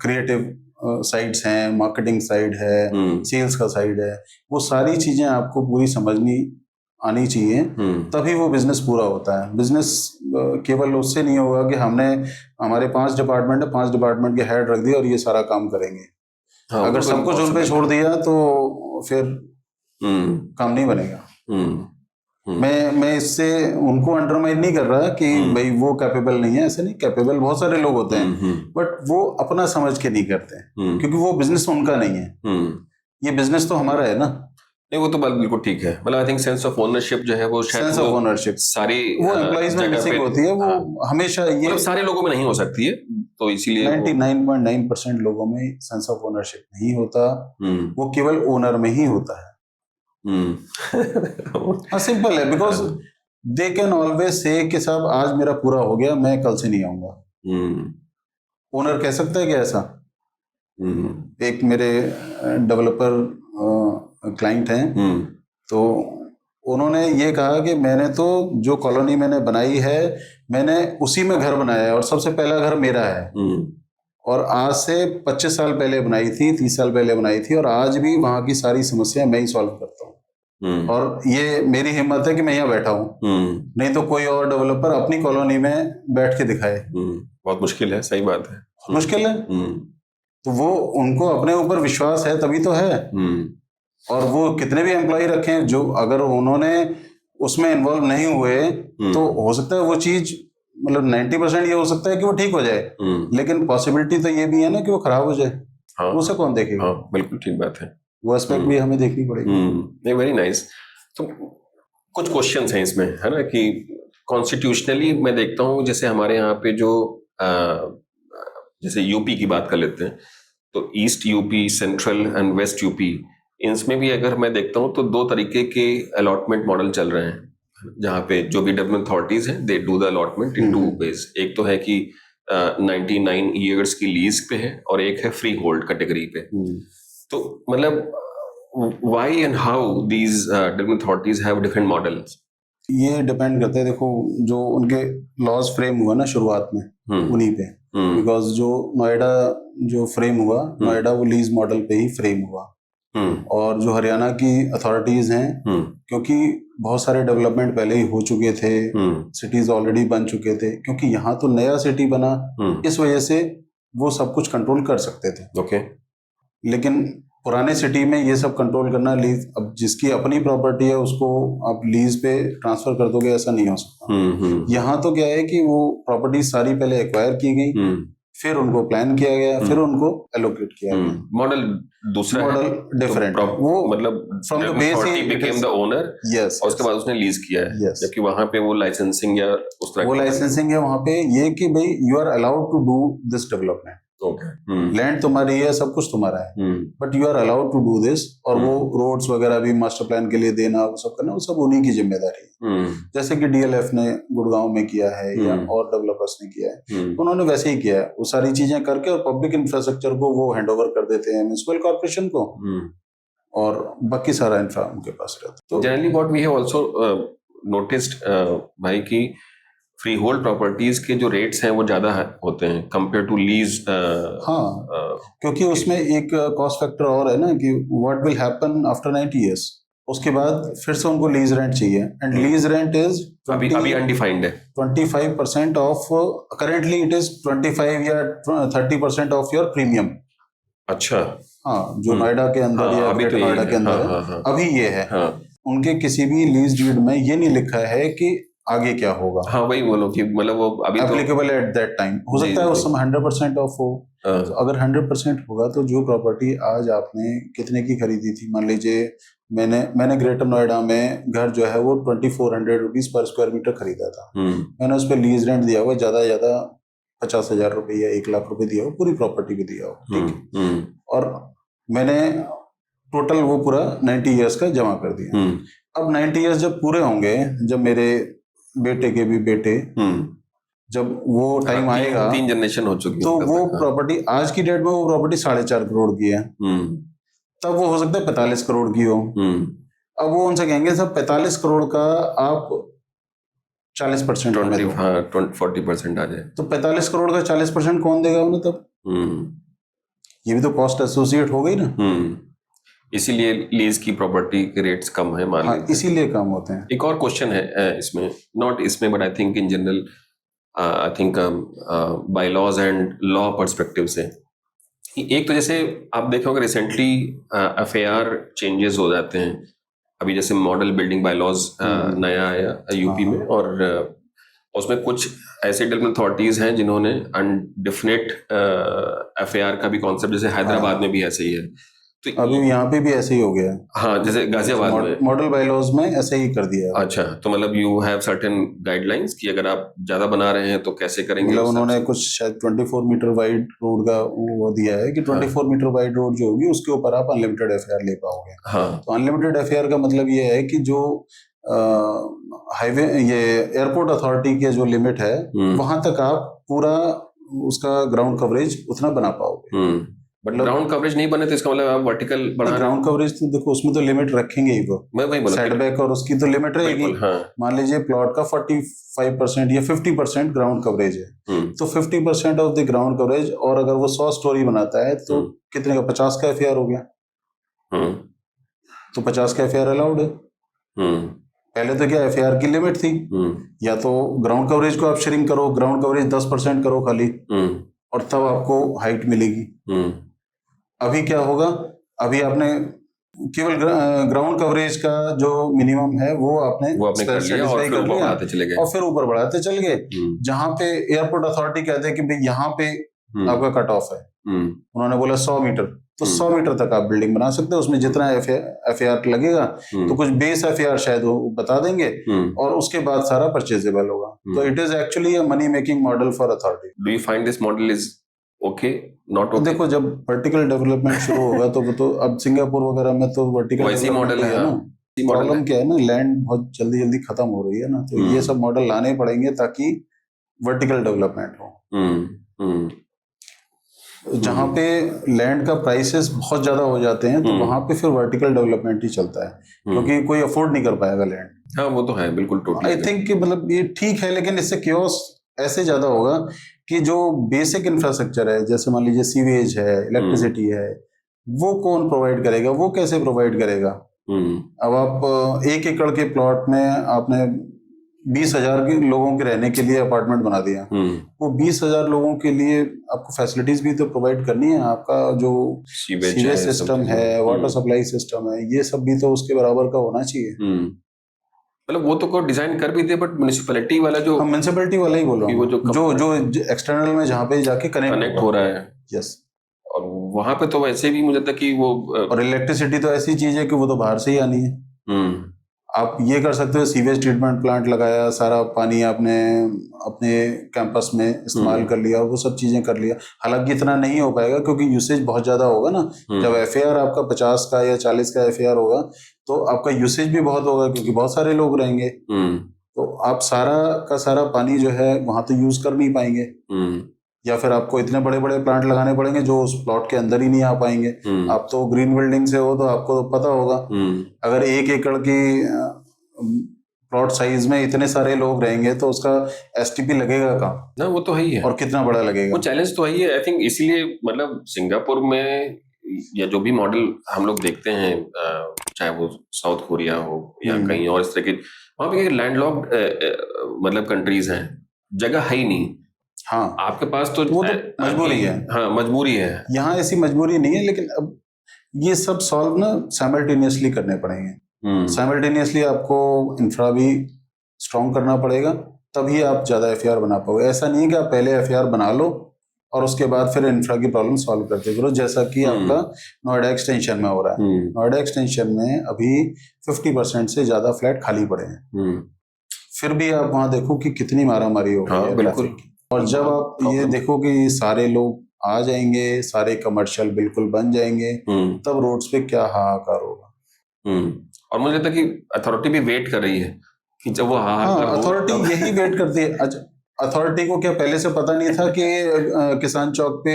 creative साइड्स हैं, मार्केटिंग साइड है, सेल्स का साइड है, वो सारी चीजें आपको पूरी समझनी आनी चाहिए, तभी वो बिजनेस पूरा होता है। बिजनेस केवल उससे नहीं होगा कि हमने हमारे 5 डिपार्टमेंट है, 5 डिपार्टमेंट के हेड रख दिए और ये सारा काम करेंगे। अगर सब कुछ उन पे छोड़ दिया तो फिर काम नहीं बनेगा। मैं इससे उनको अंडरमाइन नहीं कर रहा कि भाई वो कैपेबल नहीं है। ऐसे नहीं, कैपेबल बहुत सारे लोग होते हैं, बट वो अपना समझ के नहीं करते क्योंकि वो बिजनेस उनका नहीं है। ये बिजनेस तो हमारा है ना। नहीं, वो तो बात बिल्कुल ठीक है। मतलब I think sense of ownership जो है वो शायद सेंस ऑफ ओनरशिप सारी वो एम्प्लॉइज में मिसिंग होती है। वो हमेशा ये मतलब सारे लोगों में नहीं हो सकती है, तो इसीलिए 99.9% लोगों में सेंस ऑफ ओनरशिप नहीं होता। वो केवल ओनर में ही होता है। सिंपल है, because they can always say कि साहब आज मेरा पूरा हो गया, मैं कल से नहीं आऊंगा। ओनर कह सकता है कि ऐसा। एक मेरे डेवलपर क्लाइंट हैं, तो उन्होंने ये कहा कि मैंने तो जो कॉलोनी मैंने बनाई है मैंने उसी में घर बनाया है और सबसे पहला घर मेरा है और आज से 25 साल पहले बनाई थी, 30 साल पहले बनाई थी और आज भी वहां की सारी समस्या मैं ही सॉल्व करता हूँ। और ये मेरी हिम्मत है कि मैं यहाँ बैठा हूँ, नहीं तो कोई और डेवलपर अपनी कॉलोनी में बैठ के दिखाए। बहुत मुश्किल है, सही बात है, मुश्किल है। तो वो उनको अपने ऊपर विश्वास है तभी तो है। और वो कितने भी एम्प्लॉय रखें, जो अगर उन्होंने उसमें इन्वॉल्व नहीं हुए तो हो सकता है वो चीज, मतलब 90% ये हो सकता है कि वो ठीक हो जाए, लेकिन पॉसिबिलिटी तो ये भी है ना कि वो खराब हो जाए। हाँ, उसे कौन देखेगा? हाँ, बिल्कुल ठीक बात है। वो एस्पेक्ट भी हमें देखनी पड़ेगी। नहीं, वेरी नाइस। तो कुछ क्वेश्चंस हैं इसमें, है ना, कि कॉन्स्टिट्यूशनली मैं देखता हूँ, जैसे हमारे यहाँ पे जो जैसे यूपी की बात कर लेते हैं, तो east UP, central and west UP, इनमें भी अगर मैं देखता हूँ तो दो तरीके के अलॉटमेंट मॉडल चल रहे हैं, जहाँ पे जो भी डेवलपमेंट अथॉरिटीज हैं they do the allotment in two ways. एक तो है कि 99 ईयर्स की लीज पे है, और एक है फ्री होल्ड कैटेगरी पे। तो मतलब why and how these development authorities have different models? ये डिपेंड करता है, देखो जो उनके लॉज फ्रेम हुआ ना शुरुआत में उन्हीं पे, बिकॉज जो नोएडा जो फ्रेम हुआ, नोएडा वो लीज मॉडल पे ही फ्रेम हुआ। और जो हरियाणा की अथॉरिटीज हैं, क्योंकि बहुत सारे डेवलपमेंट पहले ही हो चुके थे, सिटीज ऑलरेडी बन चुके थे, क्योंकि यहाँ तो नया सिटी बना, इस वजह से वो सब कुछ कंट्रोल कर सकते थे। ओके। लेकिन पुराने सिटी में ये सब कंट्रोल करना, लीज, अब जिसकी अपनी प्रॉपर्टी है उसको आप लीज पे ट्रांसफर कर दोगे, ऐसा नहीं हो सकता। यहाँ तो क्या है कि वो प्रॉपर्टी सारी पहले एक्वायर की गई, फिर उनको प्लान किया गया, फिर उनको एलोकेट किया गया। मॉडल दूसरा, मॉडल डिफरेंट, वो मतलब from the base he became the owner, yes, और उसके बाद उसने लीज किया है, जबकि वहां पे वो लाइसेंसिंग या उस तरह वो लाइसेंसिंग है वहां पे, ये कि भाई you are allowed to do this development. Land तुम्हारी है, सब कुछ तुम्हारा है, but you are allowed to do this. और वो रोड्स वगैरह भी मास्टर प्लान के लिए देना, वो सब करना, वो सब उन्हीं की जिम्मेदारी है। जैसे कि डीएलएफ ने गुड़गांव में किया है, या और डेवलपर्स ने किया है, उन्होंने वैसे ही किया है, वो सारी चीजें करके, और पब्लिक इंफ्रास्ट्रक्चर को वो हैंड ओवर कर देते हैं म्युनिसिपल कॉर्पोरेशन को, और बाकी सारा इंफ्रा उनके पास रहता है। तो generally what we have also noticed भाई, की फ्री होल्ड प्रॉपर्टीज के जो रेट्स हैं वो ज्यादा होते हैं कंपेयर टू लीज। हाँ, क्योंकि उसमें एक कॉस्ट फैक्टर और है ना, कि what will happen after 90 years, उसके बाद फिर से उनको लीज रेंट चाहिए, एंड लीज रेंट इज अभी अनडिफाइंड है। 25% ऑफ, करेंटली इट इज 25 या 30% ऑफ योर प्रीमियम। अच्छा। हाँ, जो नोएडा के अंदर या ग्रेटर नोएडा के अंदर है, अभी ये है। उनके किसी भी लीज डीड में ये नहीं लिखा है कि आगे क्या होगा। हाँ, वही बोलो कि मतलब वो अभी एप्लीकेबल एट दैट टाइम, हो सकता है उस समय 100% ऑफ हो। तो अगर 100% होगा तो जो प्रॉपर्टी आज आपने कितने की खरीदी थी, मान लीजिए मैंने ग्रेटर नोएडा में घर जो है वो 2400 रुपीज पर स्क्वायर मीटर खरीदा था। मैंने उस पर लीज रेंट दिया हुआ ज्यादा 50,000 रुपए या 1 लाख रुपए दिया हो, पूरी प्रॉपर्टी भी दिया हो, ठीक। और मैंने टोटल वो पूरा 90 ईयर्स का जमा कर दिया। अब 90 ईयर्स जब पूरे होंगे, जब मेरे बेटे के भी बेटे, जब वो टाइम आएगा, 3 जनरेशन हो चुकी है, तो वो प्रॉपर्टी आज की डेट में वो प्रॉपर्टी 4.5 करोड़ की है, तब वो हो सकता है 45 करोड़ की हो। अब वो उनसे कहेंगे सब 45 करोड़ का आप 40% 40% आ जाए, तो 45 करोड़ का 40% कौन देगा उन्हें तब? ये भी तो कॉस्ट एसोसिएट हो गई ना। इसीलिए लीज की प्रॉपर्टी के रेट्स कम है, मान लीजिए, इसीलिए कम होते हैं। एक और क्वेश्चन है इसमें, नॉट इसमें but I think in general, I think bylaws and law perspective से, एक तो जैसे आप देखोगे रिसेंटली एफएआर चेंजेस हो जाते हैं। अभी जैसे मॉडल बिल्डिंग बाय लॉज नया आया यूपी में, और उसमें कुछ ऐसे डेवलपमेंट अथॉरिटीज हैं जिन्होंने अनडिफिनिट एफएआर का भी कॉन्सेप्ट, जैसे हैदराबाद में भी ऐसे ही है, तो अभी यहाँ पे भी ऐसे ही हो गया। हाँ, जैसे गाजियाबाद में मॉडल बायलॉज में ऐसे ही कर दिया। अच्छा, तो मतलब यू हैव सर्टेन गाइडलाइंस कि अगर आप ज्यादा बना रहे हैं तो कैसे करेंगे? मतलब उन्होंने कुछ शायद 24 मीटर वाइड रोड का वो दिया है कि 24 मीटर वाइड रोड जो होगी उसके ऊपर आप अनलिमिटेड एफआईआर ले पाओगे। हाँ, तो अनलिमिटेड एफआईआर का मतलब ये है कि जो हाईवे, ये एयरपोर्ट अथॉरिटी के जो लिमिट है, वहां तक आप पूरा उसका ग्राउंड कवरेज उतना बना पाओगे। बट ग्राउंड कवरेज नहीं बने तो इसका मतलब आप वर्टिकल बना, ग्राउंड कवरेज तो देखो उसमें तो लिमिट रखेंगे ही वो, मैं वही बोला, सेटबैक और उसकी तो लिमिट रहेगी। मान लीजिए प्लॉट का 45% या 50% ग्राउंड कवरेज है, तो 50% ऑफ द ग्राउंड कवरेज, और अगर वो 100 स्टोरी बनाता है तो कितने का, 50 का एफआईआर हो गया, तो 50 का एफआईआर अलाउड है। पहले तो क्या FAR की लिमिट थी, या तो ग्राउंड कवरेज को आप श्रिंक करो, ग्राउंड कवरेज 10% करो खाली, और तब आपको हाइट मिलेगी। अभी क्या होगा, अभी आपने केवल ग्राउंड कवरेज का जो मिनिमम है वो आपने कर लिया और फिर ऊपर बढ़ाते चले गए, और फिर ऊपर बढ़ाते चले गए। जहां पे एयरपोर्ट अथॉरिटी कहते हैं कि भाई यहाँ पे आपका कट ऑफ है, उन्होंने बोला 100 मीटर, तो 100 मीटर तक आप बिल्डिंग बना सकते हो, उसमें जितना FAR लगेगा, तो कुछ बेस FAR शायद वो बता देंगे, और उसके बाद सारा परचेजेबल होगा। तो it is actually a money making model for authority. Do you find this model is okay, not okay? देखो, जब वर्टिकल डेवलपमेंट शुरू होगा तो वो तो अब सिंगापुर वगैरह में तो वर्टिकल वैसी मॉडल है ना। प्रॉब्लम क्या है ना, लैंड बहुत जल्दी जल्दी खत्म हो रही है ना, तो ये सब मॉडल लाने पड़ेंगे ताकि वर्टिकल डेवलपमेंट हो। जहाँ पे लैंड का प्राइसेस बहुत ज्यादा हो जाते हैं तो वहां पे फिर वर्टिकल डेवलपमेंट ही चलता है, क्योंकि कोई अफोर्ड नहीं कर पाएगा लैंड। हाँ वो तो है, बिल्कुल टोटली। आई थिंक कि मतलब ये ठीक है, लेकिन इससे क्योस ऐसे ज्यादा होगा कि जो बेसिक इंफ्रास्ट्रक्चर है, जैसे मान लीजिए सीवेज है, इलेक्ट्रिसिटी है, वो कौन प्रोवाइड करेगा, वो कैसे प्रोवाइड करेगा? अब आप 1 एकड़ के प्लॉट में आपने 20,000 के लोगों के रहने के लिए अपार्टमेंट बना दिया, वो 20,000 लोगों के लिए आपको फैसिलिटीज भी तो प्रोवाइड करनी है। आपका जो सीवेज सिस्टम है, वाटर सप्लाई सिस्टम है, ये सब भी तो उसके बराबर का होना चाहिए। मतलब वो तो को डिजाइन कर भी दे, बट म्युनिसिपैलिटी वाला जो, हम म्युनिसिपैलिटी वाला ही बोल रहा हूँ, जो एक्सटर्नल में जहाँ पे जाके कनेक्ट हो रहा है। यस, और वहां पे तो वैसे भी मुझे लगता कि वो, और इलेक्ट्रिसिटी तो ऐसी चीज है कि वो तो बाहर से ही आनी है। आप ये कर सकते हो, सीवेज ट्रीटमेंट प्लांट लगाया, सारा पानी आपने अपने कैंपस में इस्तेमाल कर लिया, वो सब चीजें कर लिया। हालांकि इतना नहीं हो पाएगा क्योंकि यूसेज बहुत ज्यादा होगा ना। जब FAR आपका 50 का या 40 का FAR होगा तो आपका यूसेज भी बहुत होगा, क्योंकि बहुत सारे लोग रहेंगे, तो आप सारा का सारा पानी जो है वहां तो यूज कर नहीं पाएंगे, या फिर आपको इतने बड़े बड़े प्लांट लगाने पड़ेंगे जो उस प्लॉट के अंदर ही नहीं आ पाएंगे। आप तो ग्रीन बिल्डिंग से हो तो आपको तो पता होगा, अगर 1 एकड़ की प्लॉट साइज में इतने सारे लोग रहेंगे तो उसका STP लगेगा कहाँ ना, वो तो है ही है, और कितना बड़ा लगेगा, वो चैलेंज तो है ही है। आई थिंक इसीलिए मतलब सिंगापुर में या जो भी मॉडल हम लोग देखते हैं, चाहे वो साउथ कोरिया हो या कहीं और इस तरह के, वहां पे लैंडलॉक्ड मतलब कंट्रीज हैं, जगह है ही नहीं। हाँ, आपके पास तो वो तो मजबूरी है। हाँ मजबूरी है, यहाँ ऐसी मजबूरी नहीं है, लेकिन अब ये सब सॉल्व ना साइमल्टेनियसली करने पड़ेंगे। साइमल्टेनियसली आपको इंफ्रा भी स्ट्रॉन्ग करना पड़ेगा, तभी आप ज्यादा FAR बना पाओगे। ऐसा नहीं है कि आप पहले FAR बना लो और उसके बाद फिर इंफ्रा की प्रॉब्लम सॉल्व करते करो, जैसा कि आपका नोएडा एक्सटेंशन में हो रहा है। नोएडा एक्सटेंशन में अभी 50% से ज्यादा फ्लैट खाली पड़े हैं, फिर भी आप वहां देखो कि कितनी मारामारी हो रही है ट्रैफिक की। और जब आप ये देखो कि सारे लोग आ जाएंगे, सारे कमर्शियल बिल्कुल बन जाएंगे, तब रोड्स पे क्या हाहाकार होगा। और मुझे लगता है कि अथॉरिटी भी वेट कर रही है कि जब वो अथॉरिटी यही वेट करती है। अथॉरिटी को क्या पहले से पता नहीं था कि किसान चौक पे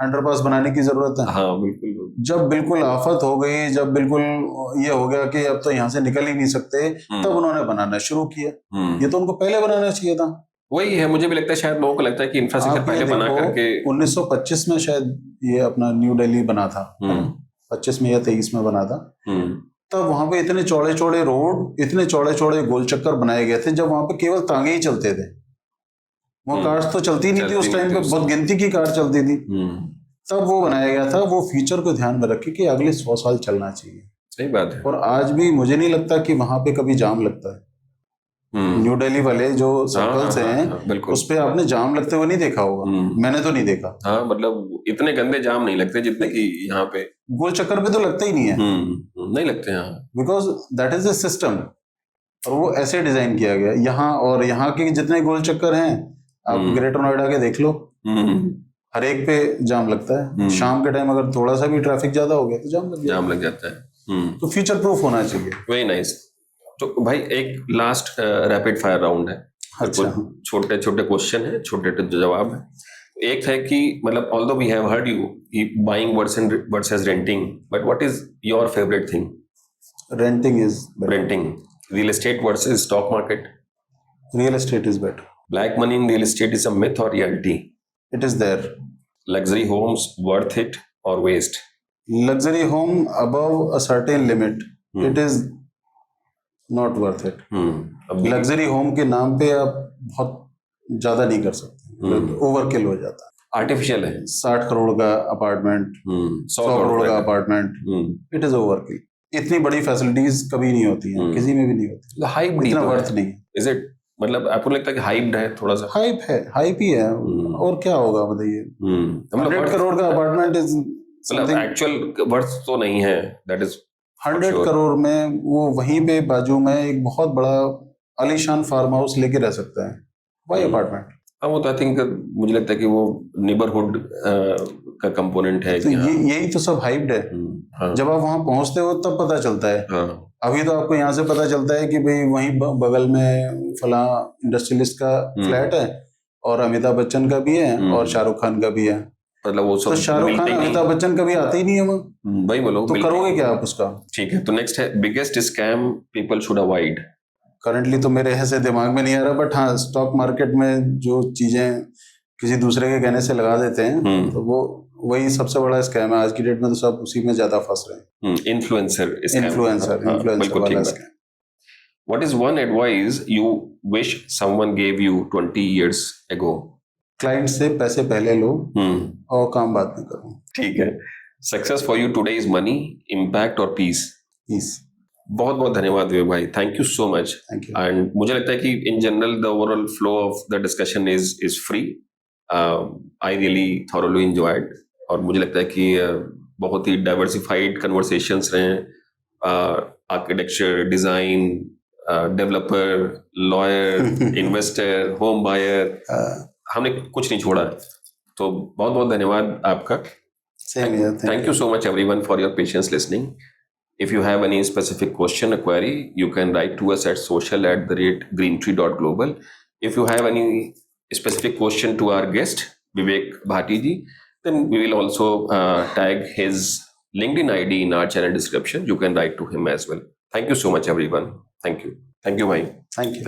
अंडरपास बनाने की जरूरत है? हाँ बिल्कुल। जब बिल्कुल आफत हो गई, जब बिल्कुल ये हो गया कि अब तो यहाँ से निकल ही नहीं सकते, तब उन्होंने बनाना शुरू किया। ये तो उनको पहले बनाना चाहिए था। वही है, मुझे भी लगता है, शायद लोगों को लगता है कि इंफ्रास्ट्रक्चर पहले बना करके। 1925 में शायद ये अपना न्यू दिल्ली बना था, 25 में या 23 में बना था। तब वहां पे इतने चौड़े चौड़े रोड, इतने चौड़े चौड़े गोल चक्कर बनाए गए थे, जब वहां पे केवल तांगे ही चलते थे। वो कार्स तो चलती नहीं थी उस टाइम पे, बहुत गिनती की कार चलती थी। तब वो बनाया गया था, वो फ्यूचर को ध्यान में रखे कि अगले 100 साल चलना चाहिए। सही बात है। और आज भी मुझे नहीं लगता कि वहां पे कभी जाम लगता है। न्यू दिल्ली वाले जो सर्कल्स हैं, उस पे आपने जाम लगते हुए नहीं देखा होगा। मैंने तो नहीं देखा। हाँ, मतलब इतने गंदे जाम नहीं लगते जितने कि यहाँ पे गोल चक्कर पे तो लगता ही नहीं है। नहीं लगते हैं, because that is the system, और वो ऐसे डिजाइन किया गया। यहाँ और यहाँ के जितने गोल चक्कर हैं, आप ग्रेटर नोएडा के देख लो, हर एक पे जाम लगता है। शाम के टाइम अगर थोड़ा सा भी ट्रैफिक ज्यादा हो गया तो जाम लग जाता है। तो फ्यूचर प्रूफ होना चाहिए। Very nice. तो भाई एक लास्ट रैपिड फायर राउंड है। अच्छा, छोटे छोटे क्वेश्चन है, छोटे छोटे जवाब है। एक है कि मतलब although we have heard you buying versus renting, but what is your favourite thing? Renting. Real estate versus stock market? Real estate is better. Black money in real estate is a myth or reality? It is there. Luxury homes worth it or waste? Luxury home above a certain limit, it is not worth it. अभी लग्जरी होम के नाम पे आप बहुत ज्यादा नहीं कर सकते, ओवरकिल हो जाता है। आर्टिफिशियल है। 60 करोड़ का अपार्टमेंट, 100 100 करोड़ का है। Apartment, it is overkill. इतनी बड़ी फैसिलिटीज कभी नहीं होती हैं, किसी में भी नहीं होती, हाइप इतना वर्थ नहीं। Is it? मतलब आपको लगता है कि हाइप्ड है थोड़ा सा? हाइप है, हाइप ही है, और क्या होगा बताइए। 100 करोड़ का अपार्टमेंट इज मतलब एक्चुअल वर्थ तो नहीं है, दैट इज 100 करोड़ में वो वहीं पे बाजू में एक बहुत बड़ा आलीशान फार्म हाउस लेके रह सकता है, वही अपार्टमेंट। हाँ, वो तो आई थिंक मुझे लगता है कि वो नेबरहुड का कंपोनेंट है। तो यही तो सब हाइप्ड है। हाँ। जब आप वहां पहुंचते हो तब पता चलता है। हाँ। अभी तो आपको यहाँ से पता चलता है कि भाई वहीं बगल में फला इंडस्ट्रियलिस्ट का फ्लैट है, और अमिताभ बच्चन का भी है, और शाहरुख खान का भी है। मतलब वो सब तो शाहरुख खान अमिताभ बच्चन कभी आते ही नहीं है वहाँ, वही बोलो, तो करोगे क्या आप उसका? ठीक है, तो नेक्स्ट है biggest scam people should avoid. Currently तो मेरे ऐसे दिमाग में नहीं आ रहा, बट हाँ, स्टॉक मार्केट में जो चीजें किसी दूसरे के कहने से लगा देते हैं, तो वो वही सबसे बड़ा स्कैम है आज की डेट में। तो सब उसी में ज्यादा फंस रहे हैं। इन्फ्लुएंसर वाला scam. What is one advice you wish someone gave you 20 years ago? Client से पैसे पहले लो और काम बाद में करो। ठीक है। Success for you today is money, impact और पीस। बहुत बहुत धन्यवाद विवेक भाई, thank you so much. And मुझे लगता है कि in general the overall flow of the discussion is free. I really thoroughly enjoyed, और मुझे लगता है कि बहुत ही डाइवर्सिफाइड कन्वर्सेशंस रहे। Architecture, design, developer, lawyer, investor, home buyer, हमने कुछ नहीं छोड़ा। तो बहुत बहुत धन्यवाद आपका। Thank you so much everyone for your patience listening. If you have any specific question or query, you can write to us at social@greentree.global. If you have any specific question to our guest Vivek Bhati ji, then we will also tag his LinkedIn ID in our channel description. You can write to him as well. Thank you so much everyone. Thank you bhai. Thank you.